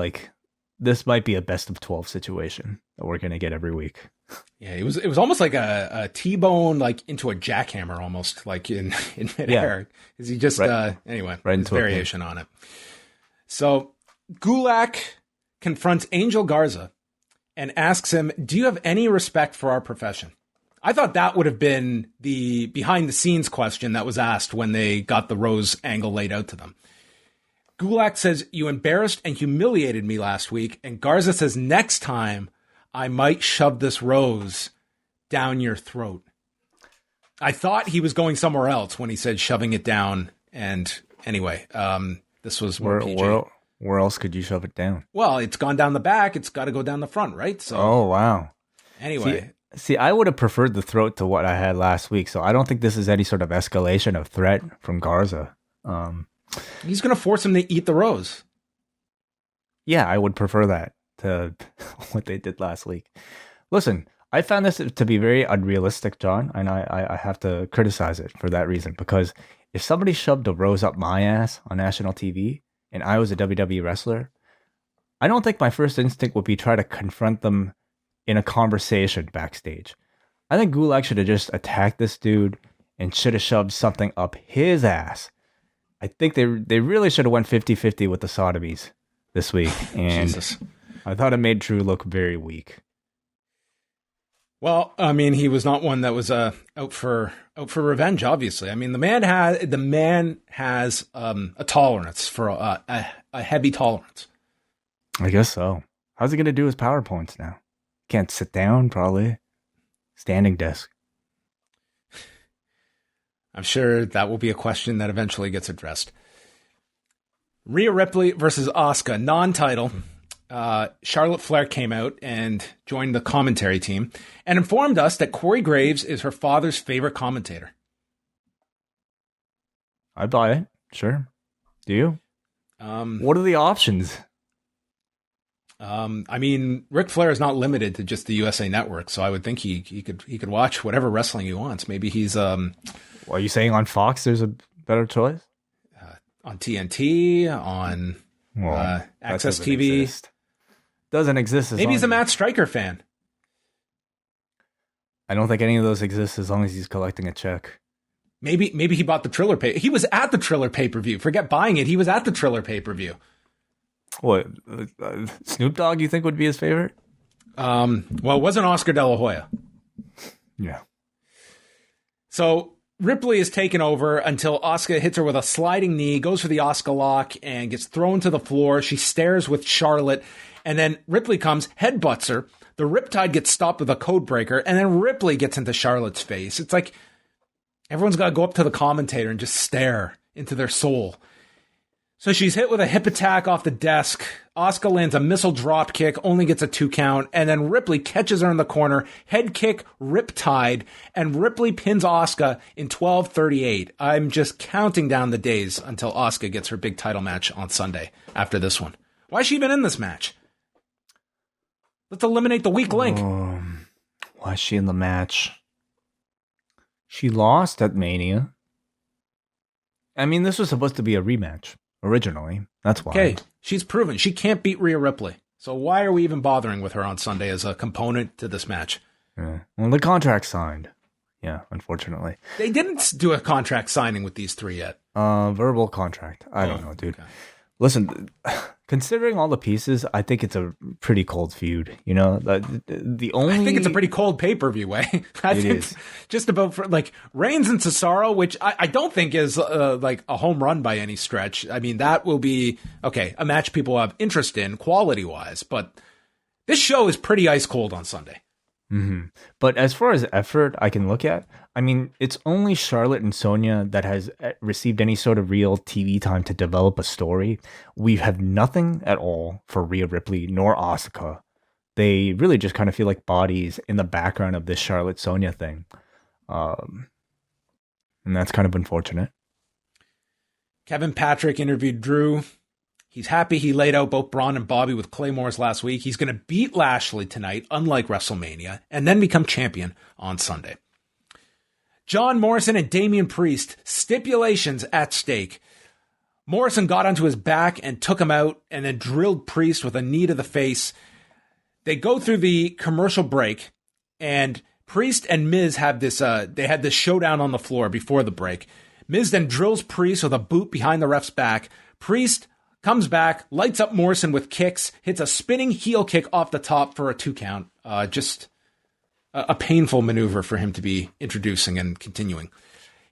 this might be a best of 12 situation that we're going to get every week. Yeah, it was almost like a T-bone into a jackhammer almost in midair. Is he just anyway, right into variation on it. So Gulak confronts Angel Garza and asks him, "Do you have any respect for our profession?" I thought that would have been the behind the scenes question that was asked when they got the rose angle laid out to them. Gulak says, "You embarrassed and humiliated me last week." And Garza says, "Next time I might shove this rose down your throat." I thought he was going somewhere else when he said shoving it down. And anyway, this was more PG. Where else could you shove it down? Well, it's gone down the back. It's got to go down the front, right? So. Oh, wow. Anyway. See, I would have preferred the throat to what I had last week. So I don't think this is any sort of escalation of threat from Garza. He's going to force him to eat the rose. Yeah, I would prefer that to what they did last week. Listen, I found this to be very unrealistic, John, and I have to criticize it for that reason. Because if somebody shoved a rose up my ass on national TV and I was a WWE wrestler, I don't think my first instinct would be try to confront them in a conversation backstage. I think Gulak should have just attacked this dude and should have shoved something up his ass. I think they really should have went 50-50 with the sodomies this week. And Jesus. I thought it made Drew look very weak. Well, I mean, he was not one that was out for revenge. Obviously, I mean, the man has a tolerance for a heavy tolerance. I guess so. How's he gonna do his PowerPoints now? Can't sit down, probably. Standing desk. I'm sure that will be a question that eventually gets addressed. Rhea Ripley versus Asuka, non-title. Charlotte Flair came out and joined the commentary team and informed us that Corey Graves is her father's favorite commentator. I buy it. Sure. Do you? What are the options? I mean, Ric Flair is not limited to just the USA Network, so I would think he could watch whatever wrestling he wants. Maybe he's Are you saying on Fox there's a better choice? On TNT, on Access TV. Doesn't exist. Maybe he's a Matt Stryker fan. I don't think any of those exist as long as he's collecting a check. Maybe he bought the Triller pay. He was at the Triller pay-per-view. Forget buying it. He was at the Triller pay-per-view. What? Snoop Dogg, you think would be his favorite? Well, it wasn't Oscar De La Hoya. Yeah. So Ripley is taken over until Asuka hits her with a sliding knee, goes for the Asuka lock, and gets thrown to the floor. She stares with Charlotte, and then Ripley comes, headbutts her. The Riptide gets stopped with a code breaker, and then Ripley gets into Charlotte's face. It's like everyone's got to go up to the commentator and just stare into their soul. So she's hit with a hip attack off the desk. Asuka lands a missile drop kick, only gets a 2 count, and then Ripley catches her in the corner, head kick, Riptide, and Ripley pins Asuka in 12:38. I'm just counting down the days until Asuka gets her big title match on Sunday after this one. Why is she even in this match? Let's eliminate the weak link. Why is she in the match? She lost at Mania. I mean, this was supposed to be a rematch originally. That's why. Okay, she's proven she can't beat Rhea Ripley. So why are we even bothering with her on Sunday as a component to this match? Yeah. Well, the contract's signed. Yeah, unfortunately. They didn't do a contract signing with these three yet. Verbal contract. I don't know, dude. Okay. Listen, considering all the pieces, I think it's a pretty cold feud. You know, the only I think it's a pretty cold pay-per-view way. I think it's just about for, like Reigns and Cesaro, which I don't think is like a home run by any stretch. I mean, that will be a match people have interest in quality-wise, but this show is pretty ice cold on Sunday. Mm-hmm. But as far as effort I can look at, I mean, it's only Charlotte and Sonya that has received any sort of real TV time to develop a story. We have nothing at all for Rhea Ripley nor Asuka. They really just kind of feel like bodies in the background of this Charlotte Sonya thing. And that's kind of unfortunate. Kevin Patrick interviewed Drew. He's happy he laid out both Braun and Bobby with Claymores last week. He's going to beat Lashley tonight, unlike WrestleMania, and then become champion on Sunday. John Morrison and Damian Priest, stipulations at stake. Morrison got onto his back and took him out and then drilled Priest with a knee to the face. They go through the commercial break, and Priest and Miz have this, they had this showdown on the floor before the break. Miz then drills Priest with a boot behind the ref's back. Priest comes back, lights up Morrison with kicks, hits a spinning heel kick off the top for a 2 count. Just a painful maneuver for him to be introducing and continuing.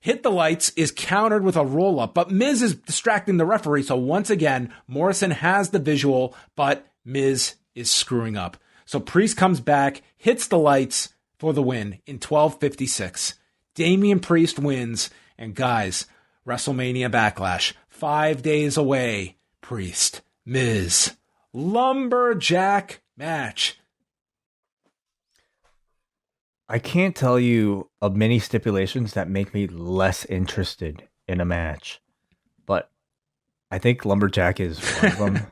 Hit the lights is countered with a roll-up, but Miz is distracting the referee, so once again, Morrison has the visual, but Miz is screwing up. So Priest comes back, hits the lights for the win in 12:56. Damian Priest wins, and guys, WrestleMania Backlash, 5 days away. Priest, Miz, lumberjack match. I can't tell you of many stipulations that make me less interested in a match, but I think lumberjack is one of them.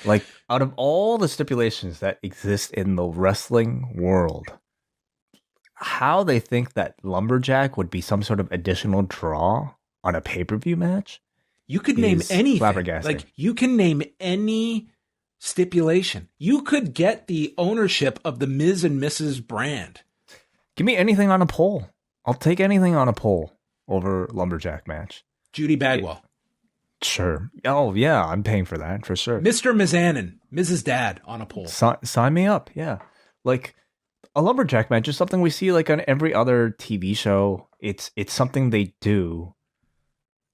Like, out of all the stipulations that exist in the wrestling world, how they think that lumberjack would be some sort of additional draw on a pay-per-view match? You could name anything. Like, you can name any stipulation. You could get the ownership of the Miz and Mrs. brand. Give me anything on a pole. I'll take anything on a pole over lumberjack match. Judy Bagwell. Sure. Oh, yeah, I'm paying for that, for sure. Mr. Mizanin, Mrs. Dad on a pole. Sign me up, yeah. Like, a lumberjack match is something we see like on every other TV show. It's something they do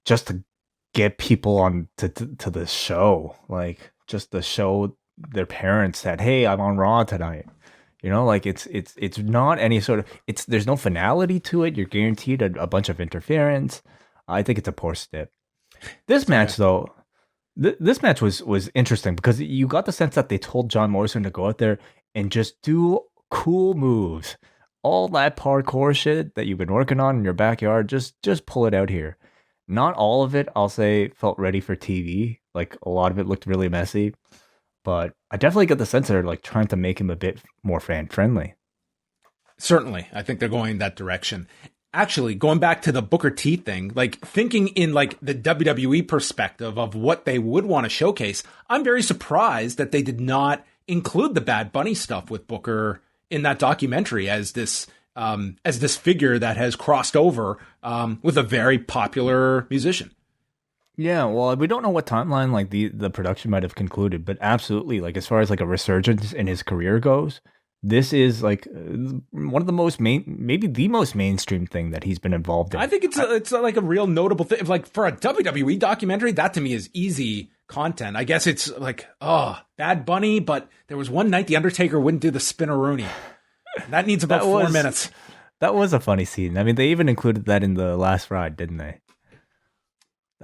just to get people on to the show, like just to show their parents that, hey, I'm on Raw tonight. You know, like it's not any sort of, there's no finality to it. You're guaranteed a bunch of interference. I think it's a poor stip. This match though, this match was interesting because you got the sense that they told John Morrison to go out there and just do cool moves. All that parkour shit that you've been working on in your backyard, just pull it out here. Not all of it, I'll say, felt ready for TV. Like, a lot of it looked really messy. But I definitely get the sense they're like trying to make him a bit more fan friendly. Certainly, I think they're going that direction. Actually, going back to the Booker T thing, like thinking in like the WWE perspective of what they would want to showcase, I'm very surprised that they did not include the Bad Bunny stuff with Booker in that documentary as this figure that has crossed over with a very popular musician. Yeah, well, we don't know what timeline like the production might have concluded, but absolutely, like as far as like a resurgence in his career goes, this is like one of the maybe the most mainstream thing that he's been involved in. I think it's like a real notable thing. Like for a WWE documentary, that to me is easy content. I guess it's like, Bad Bunny, but there was one night the Undertaker wouldn't do the spinneroonie. That needs about 4 minutes. That was a funny scene. I mean, they even included that in the last ride, didn't they?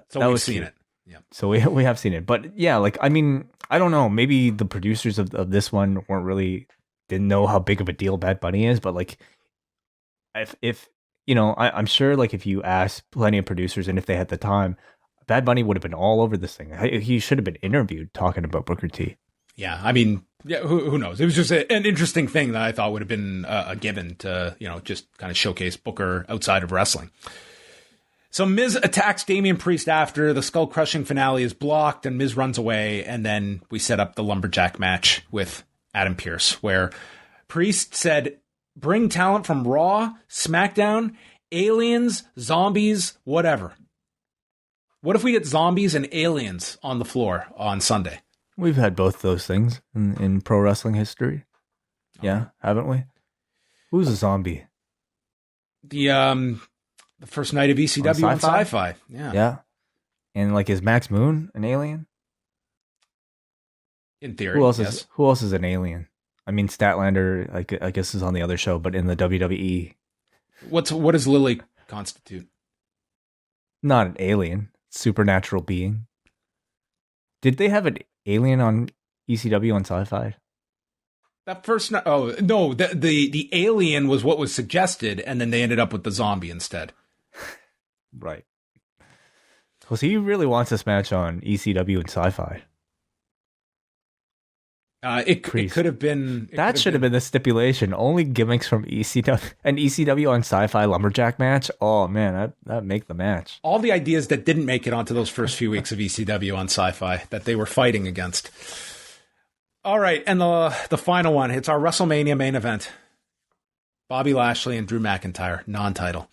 So we've seen it. Yeah. So we have seen it. But yeah, like, I mean, I don't know. Maybe the producers of this one didn't know how big of a deal Bad Bunny is. But like, if you know, I'm sure like if you asked plenty of producers and if they had the time, Bad Bunny would have been all over this thing. He should have been interviewed talking about Booker T. Yeah, I mean, yeah, who knows? It was just an interesting thing that I thought would have been a given to, just kind of showcase Booker outside of wrestling. So Miz attacks Damian Priest after the skull-crushing finale is blocked, and Miz runs away, and then we set up the lumberjack match with Adam Pearce, where Priest said, bring talent from Raw, SmackDown, aliens, zombies, whatever. What if we get zombies and aliens on the floor on Sunday? We've had both those things in pro wrestling history. Yeah, haven't we? Who's a zombie? The first night of ECW on Sci-Fi. Yeah. Yeah. And like, is Max Moon an alien? In theory, yes. Who else is an alien? I mean, Statlander, I guess, is on the other show, but in the WWE. What does Lily constitute? Not an alien. Supernatural being. Did they have an alien on ECW on Sci-Fi? That first night. Oh no, the alien was what was suggested, and then they ended up with the zombie instead. Right. Well, so he really wants this match on ECW and Sci-Fi. It could have been. That should have been the stipulation. Only gimmicks from ECW and ECW on Sci-Fi lumberjack match. Oh man, that make the match. All the ideas that didn't make it onto those first few weeks of ECW on Sci-Fi that they were fighting against. All right, and the final one. It's our WrestleMania main event. Bobby Lashley and Drew McIntyre, non-title.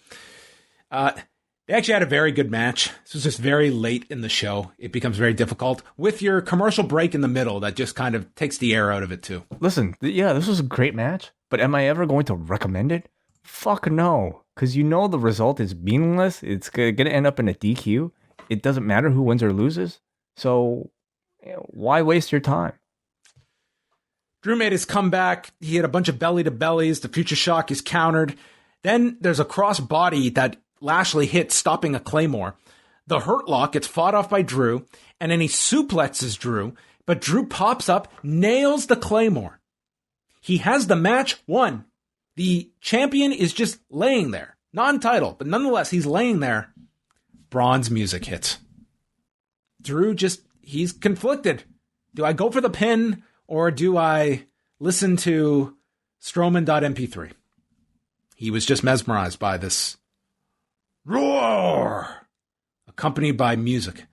They actually had a very good match. This was just very late in the show. It becomes very difficult with your commercial break in the middle that just kind of takes the air out of it too. Listen, yeah, this was a great match, but am I ever going to recommend it? Fuck no, because the result is meaningless. It's going to end up in a DQ. It doesn't matter who wins or loses. So why waste your time? Drew made his comeback. He had a bunch of belly-to-bellies. The Future Shock is countered. Then there's a cross body that Lashley hits, stopping a Claymore. The Hurt Lock gets fought off by Drew, and then he suplexes Drew, but Drew pops up, nails the Claymore. He has the match won. The champion is just laying there. Non-title, but nonetheless, he's laying there. Braun's music hits. Drew he's conflicted. Do I go for the pin, or do I listen to Strowman.mp3? He was just mesmerized by this roar, accompanied by music.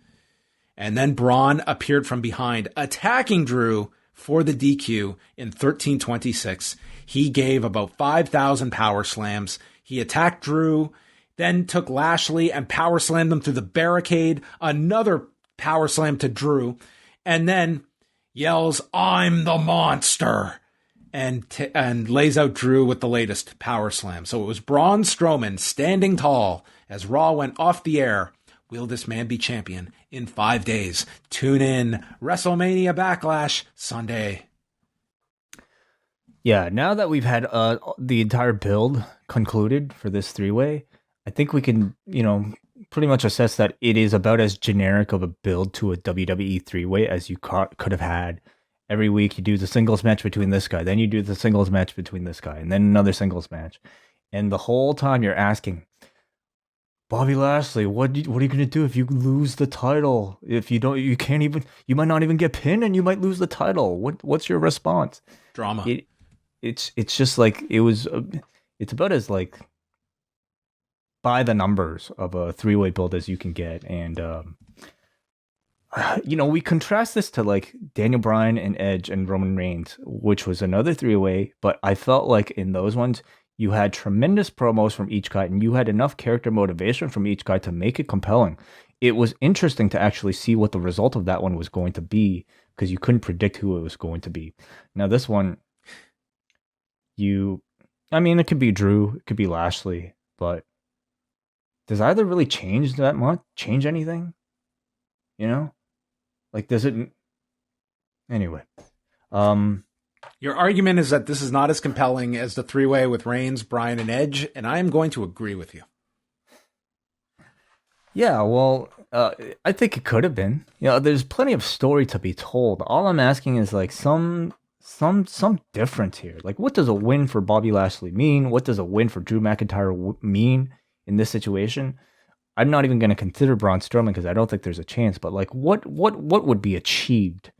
And then Braun appeared from behind, attacking Drew for the DQ in 13:26. He gave about 5,000 power slams. He attacked Drew, then took Lashley and power slammed him through the barricade. Another power slam to Drew, and then yells, "I'm the monster," and lays out Drew with the latest power slam. So it was Braun Strowman standing tall as Raw went off the air. Will this man be champion in 5 days? Tune in. WrestleMania Backlash Sunday. Yeah, now that we've had the entire build concluded for this three-way, I think we can, pretty much assess that it is about as generic of a build to a WWE three-way as you could have had. Every week you do the singles match between this guy, then you do the singles match between this guy, and then another singles match. And the whole time you're asking, Bobby Lashley, what are you gonna do if you lose the title? If you don't, you might not even get pinned, and you might lose the title. What's your response? Drama. It's just like it's about as like by the numbers of a three-way build as you can get, and we contrast this to like Daniel Bryan and Edge and Roman Reigns, which was another three-way, but I felt like in those ones you had tremendous promos from each guy, and you had enough character motivation from each guy to make it compelling. It was interesting to actually see what the result of that one was going to be, because you couldn't predict who it was going to be. Now this one, it could be Drew, it could be Lashley, but does either really change that much? Change anything? Like, does it? Anyway, your argument is that this is not as compelling as the three-way with Reigns, Bryan, and Edge, and I am going to agree with you. Yeah, well, I think it could have been. There's plenty of story to be told. All I'm asking is like some difference here. Like, what does a win for Bobby Lashley mean? What does a win for Drew McIntyre mean in this situation? I'm not even going to consider Braun Strowman because I don't think there's a chance. But like, what would be achieved,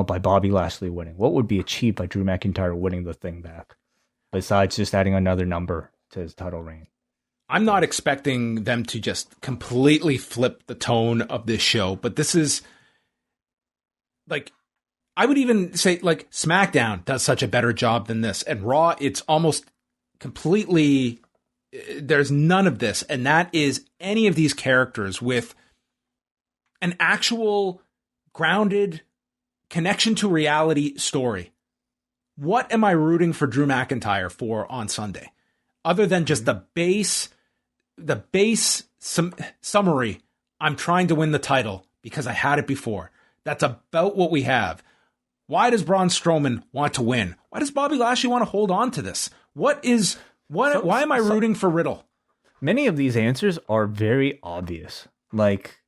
by Bobby Lashley winning? What would be achieved by Drew McIntyre winning the thing back, besides just adding another number to his title reign? I'm not expecting them to just completely flip the tone of this show, but this is like, I would even say like SmackDown does such a better job than this, and Raw, it's almost completely, there's none of this, and that is any of these characters with an actual grounded connection to reality story. What am I rooting for Drew McIntyre for on Sunday? Other than just the base summary, I'm trying to win the title because I had it before. That's about what we have. Why does Braun Strowman want to win? Why does Bobby Lashley want to hold on to this? Why am I rooting for Riddle? Many of these answers are very obvious. Like,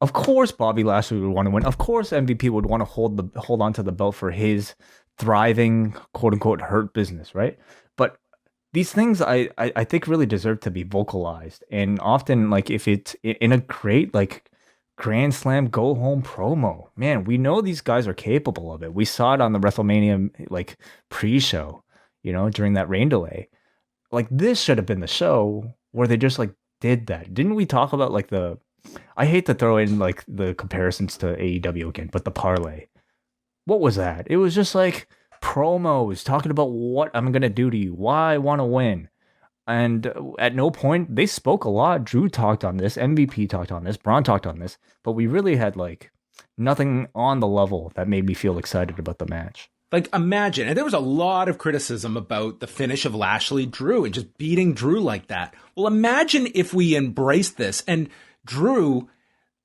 of course Bobby Lashley would want to win. Of course MVP would want to hold on to the belt for his thriving, quote unquote, hurt business, right? But these things I think really deserve to be vocalized. And often, like, if it's in a great, like, Grand Slam go home promo, man, we know these guys are capable of it. We saw it on the WrestleMania, like, pre-show, during that rain delay. Like, this should have been the show where they just, like, did that. Didn't we talk about, like, I hate to throw in, like, the comparisons to AEW again, but the parlay. What was that? It was just, like, promos talking about what I'm going to do to you, why I want to win. And at no point, they spoke a lot. Drew talked on this, MVP talked on this, Braun talked on this, but we really had, like, nothing on the level that made me feel excited about the match. Like, imagine, and there was a lot of criticism about the finish of Lashley Drew and just beating Drew like that. Well, imagine if we embraced this and Drew,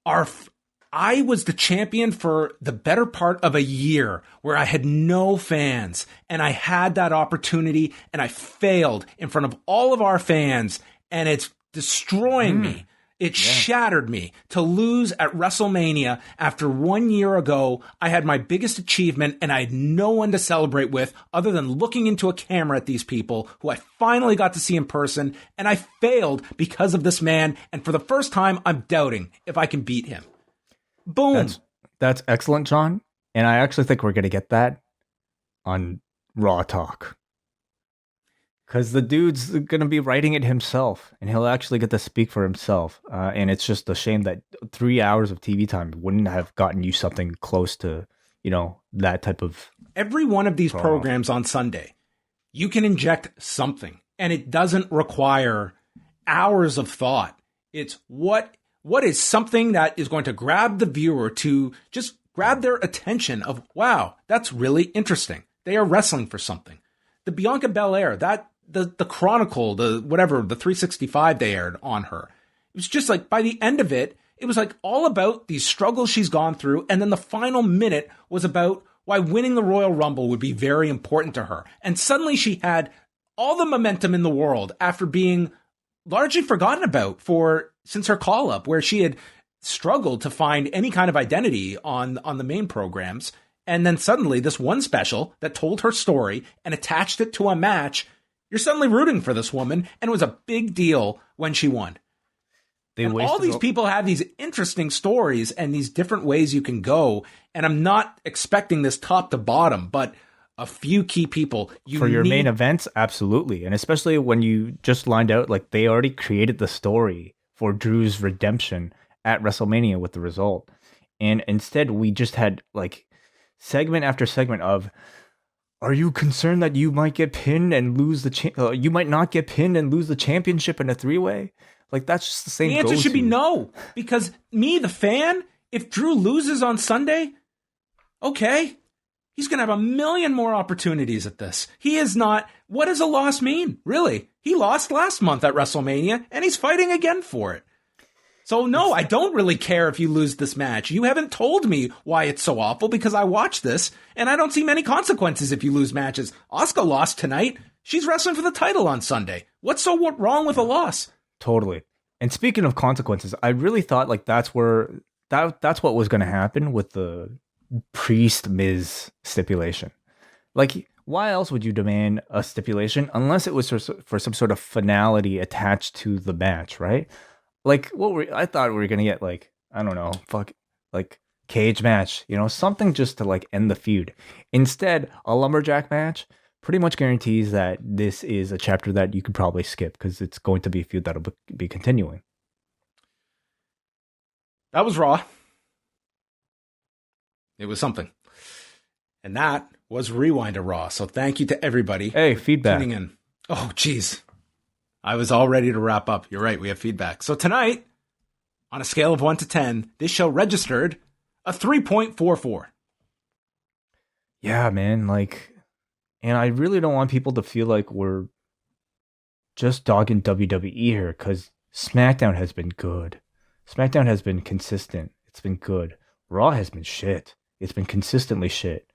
I was the champion for the better part of a year where I had no fans, and I had that opportunity and I failed in front of all of our fans, and it's destroying me. It shattered me to lose at WrestleMania after 1 year ago. I had my biggest achievement and I had no one to celebrate with other than looking into a camera at these people who I finally got to see in person, and I failed because of this man. And for the first time, I'm doubting if I can beat him. Boom. That's excellent, John. And I actually think we're going to get that on Raw Talk. Because the dude's going to be writing it himself, and he'll actually get to speak for himself. And it's just a shame that 3 hours of TV time wouldn't have gotten you something close to, that type of... Every one of these programs on Sunday, you can inject something, and it doesn't require hours of thought. It's what is something that is going to grab the viewer to just grab their attention of, wow, that's really interesting. They are wrestling for something. The Bianca Belair, the Chronicle, the 365 they aired on her. It was just like, by the end of it, it was like all about these struggles she's gone through. And then the final minute was about why winning the Royal Rumble would be very important to her. And suddenly she had all the momentum in the world after being largely forgotten about since her call up, where she had struggled to find any kind of identity on the main programs. And then suddenly this one special that told her story and attached it to a match, you're suddenly rooting for this woman. And it was a big deal when she won. They And all wasted these people have these interesting stories and these different ways you can go. And I'm not expecting this top to bottom, but a few key people. For your main events, absolutely. And especially when you just lined out, like, they already created the story for Drew's redemption at WrestleMania with the result. And instead, we just had, like, segment after segment of, are you concerned that you might get pinned and lose you might not get pinned and lose the championship in a three-way? Like, that's just the same. The answer should be no, because me, the fan, if Drew loses on Sunday, okay, he's going to have a million more opportunities at this. He is not. What does a loss mean? Really? He lost last month at WrestleMania, and he's fighting again for it. So, no, I don't really care if you lose this match. You haven't told me why it's so awful, because I watched this, and I don't see many consequences if you lose matches. Asuka lost tonight. She's wrestling for the title on Sunday. What's so wrong with a loss? Totally. And speaking of consequences, I really thought, like, that's what was going to happen with the Priest Miz stipulation. Like, why else would you demand a stipulation unless it was for some sort of finality attached to the match, right? Like, I thought we were going to get, like, I don't know, like, cage match, something just to, like, end the feud. Instead, a lumberjack match pretty much guarantees that this is a chapter that you could probably skip, because it's going to be a feud that'll be continuing. That was Raw. It was something. And that was Rewind to Raw. So thank you to everybody. Hey, feedback. Tuning in. Oh, geez. I was all ready to wrap up. You're right. We have feedback. So tonight, on a scale of 1 to 10, this show registered a 3.44. Yeah, man. Like, and I really don't want people to feel like we're just dogging WWE here, because SmackDown has been good. SmackDown has been consistent. It's been good. Raw has been shit. It's been consistently shit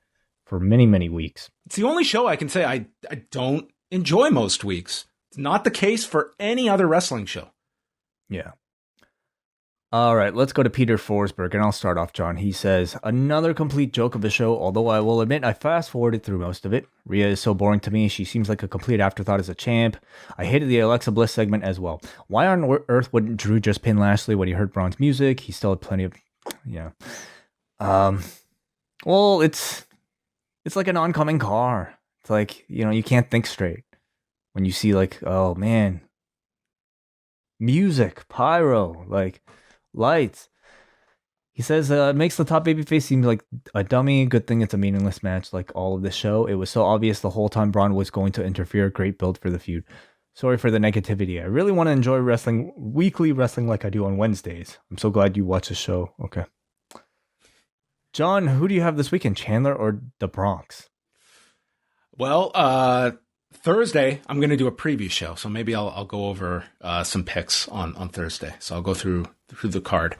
for many, many weeks. It's the only show I can say I don't enjoy most weeks. It's not the case for any other wrestling show. Yeah. All right, let's go to Peter Forsberg, and I'll start off, John. He says, another complete joke of a show, although I will admit I fast-forwarded through most of it. Rhea is so boring to me. She seems like a complete afterthought as a champ. I hated the Alexa Bliss segment as well. Why on earth wouldn't Drew just pin Lashley when he heard Braun's music? He still had plenty of... Yeah. Well, it's like an oncoming car. It's like, you can't think straight when you see, like, oh, man. Music, pyro, like... lights. He says it makes the top babyface seem like a dummy. Good thing it's a meaningless match like all of this show. It was so obvious the whole time Braun was going to interfere. Great build for the feud. Sorry for the negativity. I really want to enjoy weekly wrestling like I do on Wednesdays. I'm so glad you watch the show. Okay. John, who do you have this weekend, Chandler or the Bronx? Well, Thursday, I'm going to do a preview show, so maybe I'll go over some picks on Thursday. So I'll go through the card.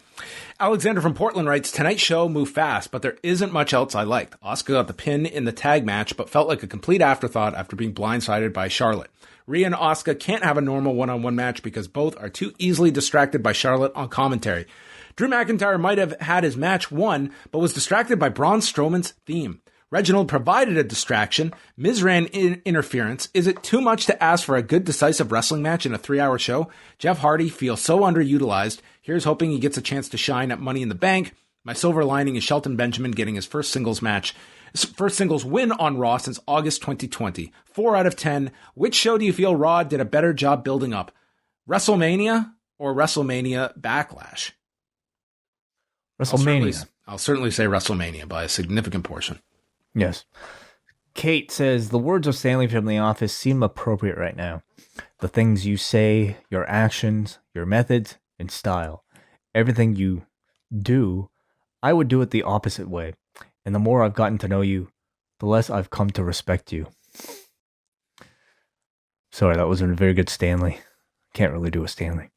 Alexander from Portland writes, tonight's show moved fast, but there isn't much else I liked. Asuka got the pin in the tag match, but felt like a complete afterthought after being blindsided by Charlotte. Rhea and Asuka can't have a normal one-on-one match because both are too easily distracted by Charlotte on commentary. Drew McIntyre might have had his match won, but was distracted by Braun Strowman's theme. Reginald provided a distraction. Miz ran interference. Is it too much to ask for a good, decisive wrestling match in a 3-hour show? Jeff Hardy feels so underutilized. Here's hoping he gets a chance to shine at Money in the Bank. My silver lining is Shelton Benjamin getting his first singles win on Raw since August 2020. 4 out of 10. Which show do you feel Raw did a better job building up? WrestleMania or WrestleMania Backlash? WrestleMania. I'll certainly say WrestleMania by a significant portion. Yes. Kate says, the words of Stanley from The Office seem appropriate right now. The things you say, your actions, your methods, and style. Everything you do, I would do it the opposite way. And the more I've gotten to know you, the less I've come to respect you. Sorry, that wasn't a very good Stanley. Can't really do a Stanley.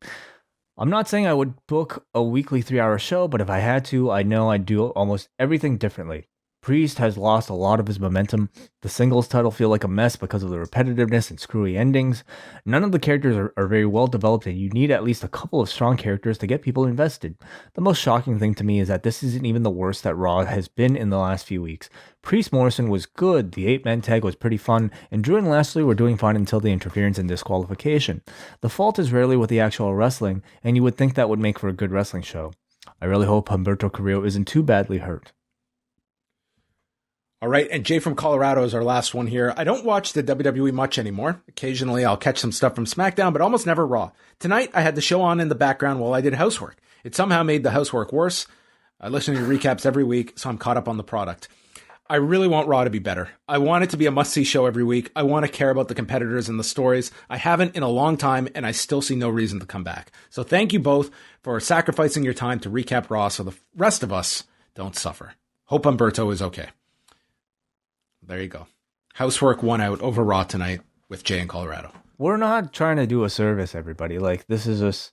I'm not saying I would book a weekly 3-hour show, but if I had to, I know I'd do almost everything differently. Priest has lost a lot of his momentum. The singles title feel like a mess because of the repetitiveness and screwy endings. None of the characters are very well developed, and you need at least a couple of strong characters to get people invested. The most shocking thing to me is that this isn't even the worst that Raw has been in the last few weeks. Priest Morrison was good, the 8-man tag was pretty fun, and Drew and Lashley were doing fine until the interference and disqualification. The fault is rarely with the actual wrestling, and you would think that would make for a good wrestling show. I really hope Humberto Carrillo isn't too badly hurt. All right, and Jay from Colorado is our last one here. I don't watch the WWE much anymore. Occasionally I'll catch some stuff from SmackDown, but almost never Raw. Tonight I had the show on in the background while I did housework. It somehow made the housework worse. I listen to your recaps every week, so I'm caught up on the product. I really want Raw to be better. I want it to be a must-see show every week. I want to care about the competitors and the stories. I haven't in a long time, and I still see no reason to come back. So thank you both for sacrificing your time to recap Raw so the rest of us don't suffer. Hope Humberto is okay. There you go. Housework won out over Raw tonight with Jay in Colorado. We're not trying to do a service, everybody. Like, this is just,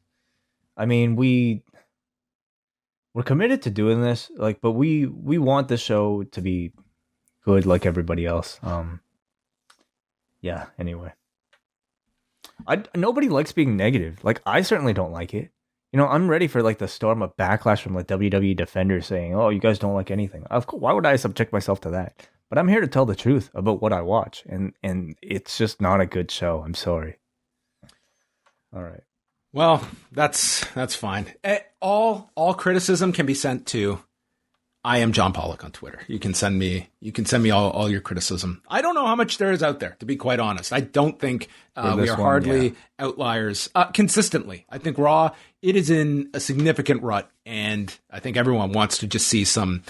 I mean, we're committed to doing this, like, but we want the show to be good like everybody else. Yeah, anyway. Nobody likes being negative. Like, I certainly don't like it. You know, I'm ready for, like, the storm of backlash from, like, WWE defenders saying, oh, you guys don't like anything. Of course, why would I subject myself to that? But I'm here to tell the truth about what I watch, and it's just not a good show. I'm sorry. All right. Well, that's fine. All criticism can be sent to I am John Pollock on Twitter. You can send me all your criticism. I don't know how much there is out there, to be quite honest. I don't think we are hardly outliers consistently. I think Raw, it is in a significant rut, and I think everyone wants to just see some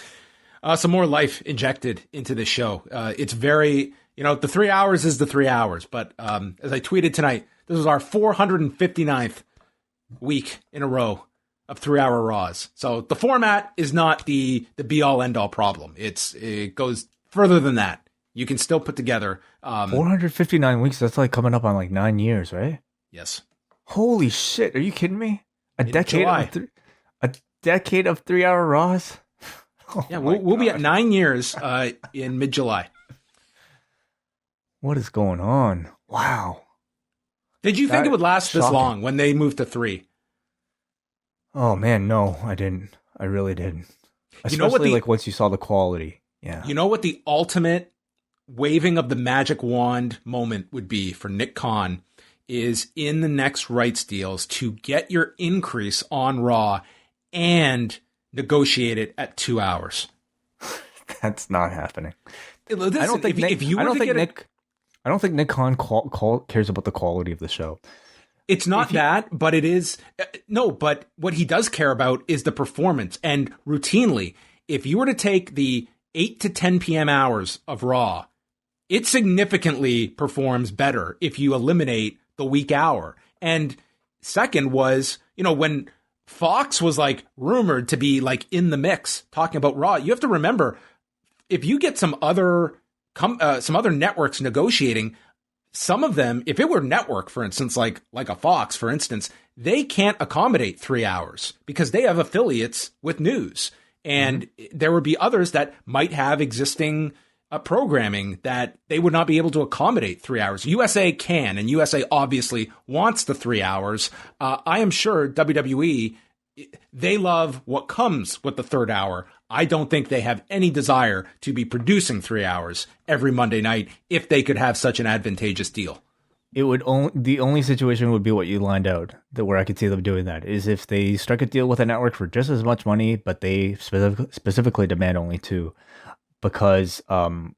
more life injected into this show. It's very, the 3 hours is the 3 hours. But as I tweeted tonight, this was our 459th week in a row of 3-hour Raws. So the format is not the be-all, end-all problem. It goes further than that. You can still put together 459 weeks. That's like coming up on like 9 years, right? Yes. Holy shit! Are you kidding me? A In decade of 3-hour Raws. Oh yeah, we'll be at 9 years in mid-July. What is going on? Wow. Did you think it would last this long when they moved to 3? Oh man, no, I didn't. I really didn't. Especially like once you saw the quality. Yeah. You know what the ultimate waving of the magic wand moment would be for Nick Khan is in the next rights deals to get your increase on Raw and negotiate it at 2 hours. That's not happening. Listen, I don't think Nick Khan cares about the quality of the show. It's not that, but it is. No, but what he does care about is the performance. And routinely, if you were to take the 8 to 10 p.m. hours of Raw, it significantly performs better if you eliminate the weak hour. And second was, when Fox was like rumored to be like in the mix talking about Raw, you have to remember, if you get some other networks negotiating, some of them, if it were network, for instance, like a Fox, for instance, they can't accommodate 3 hours because they have affiliates with news. And there would be others that might have existing programming that they would not be able to accommodate 3 hours. USA can, and USA obviously wants the 3 hours. I am sure WWE, they love what comes with the third hour. I don't think they have any desire to be producing 3 hours every Monday night if they could have such an advantageous deal. The only situation would be what you lined out, where I could see them doing that, is if they struck a deal with a network for just as much money, but they specifically demand only 2. Because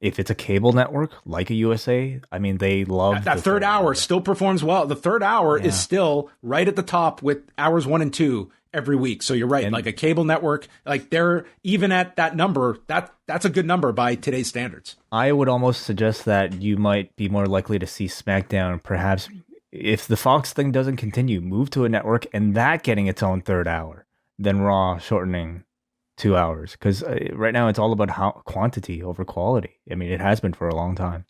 if it's a cable network like a USA, I mean, they love that third hour still performs well. The third hour is still right at the top with hours 1 and 2 every week. So you're right. And like a cable network, like they're even at that number. That's a good number by today's standards. I would almost suggest that you might be more likely to see SmackDown, perhaps if the Fox thing doesn't continue, move to a network and that getting its own third hour, than Raw shortening 2 hours, because right now it's all about quantity over quality. I mean, it has been for a long time.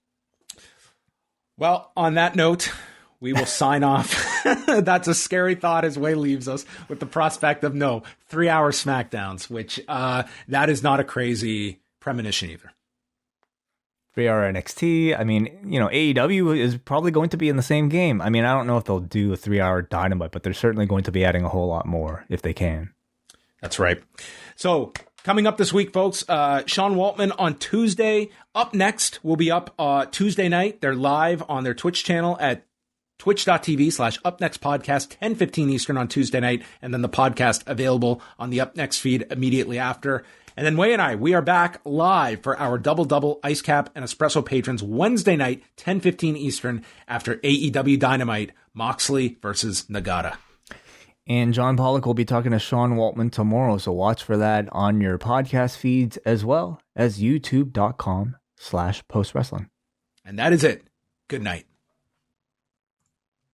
Well, on that note, we will sign off. That's a scary thought as Way leaves us with the prospect of 3-hour SmackDowns, which that is not a crazy premonition either. 3-hour NXT. I mean, AEW is probably going to be in the same game. I mean, I don't know if they'll do a 3-hour Dynamite, but they're certainly going to be adding a whole lot more if they can. That's right. So coming up this week, folks, Sean Waltman on Tuesday. Up next, will be up Tuesday night. They're live on their Twitch channel at twitch.tv/upnextpodcast, 10:15 Eastern on Tuesday night. And then the podcast available on the Up Next feed immediately after. And then Wai and I, we are back live for our double Ice Cap and Espresso patrons Wednesday night, 10:15 Eastern, after AEW Dynamite, Moxley versus Nagata. And John Pollock will be talking to Sean Waltman tomorrow, so watch for that on your podcast feeds as well as youtube.com/postwrestling. And that is it. Good night.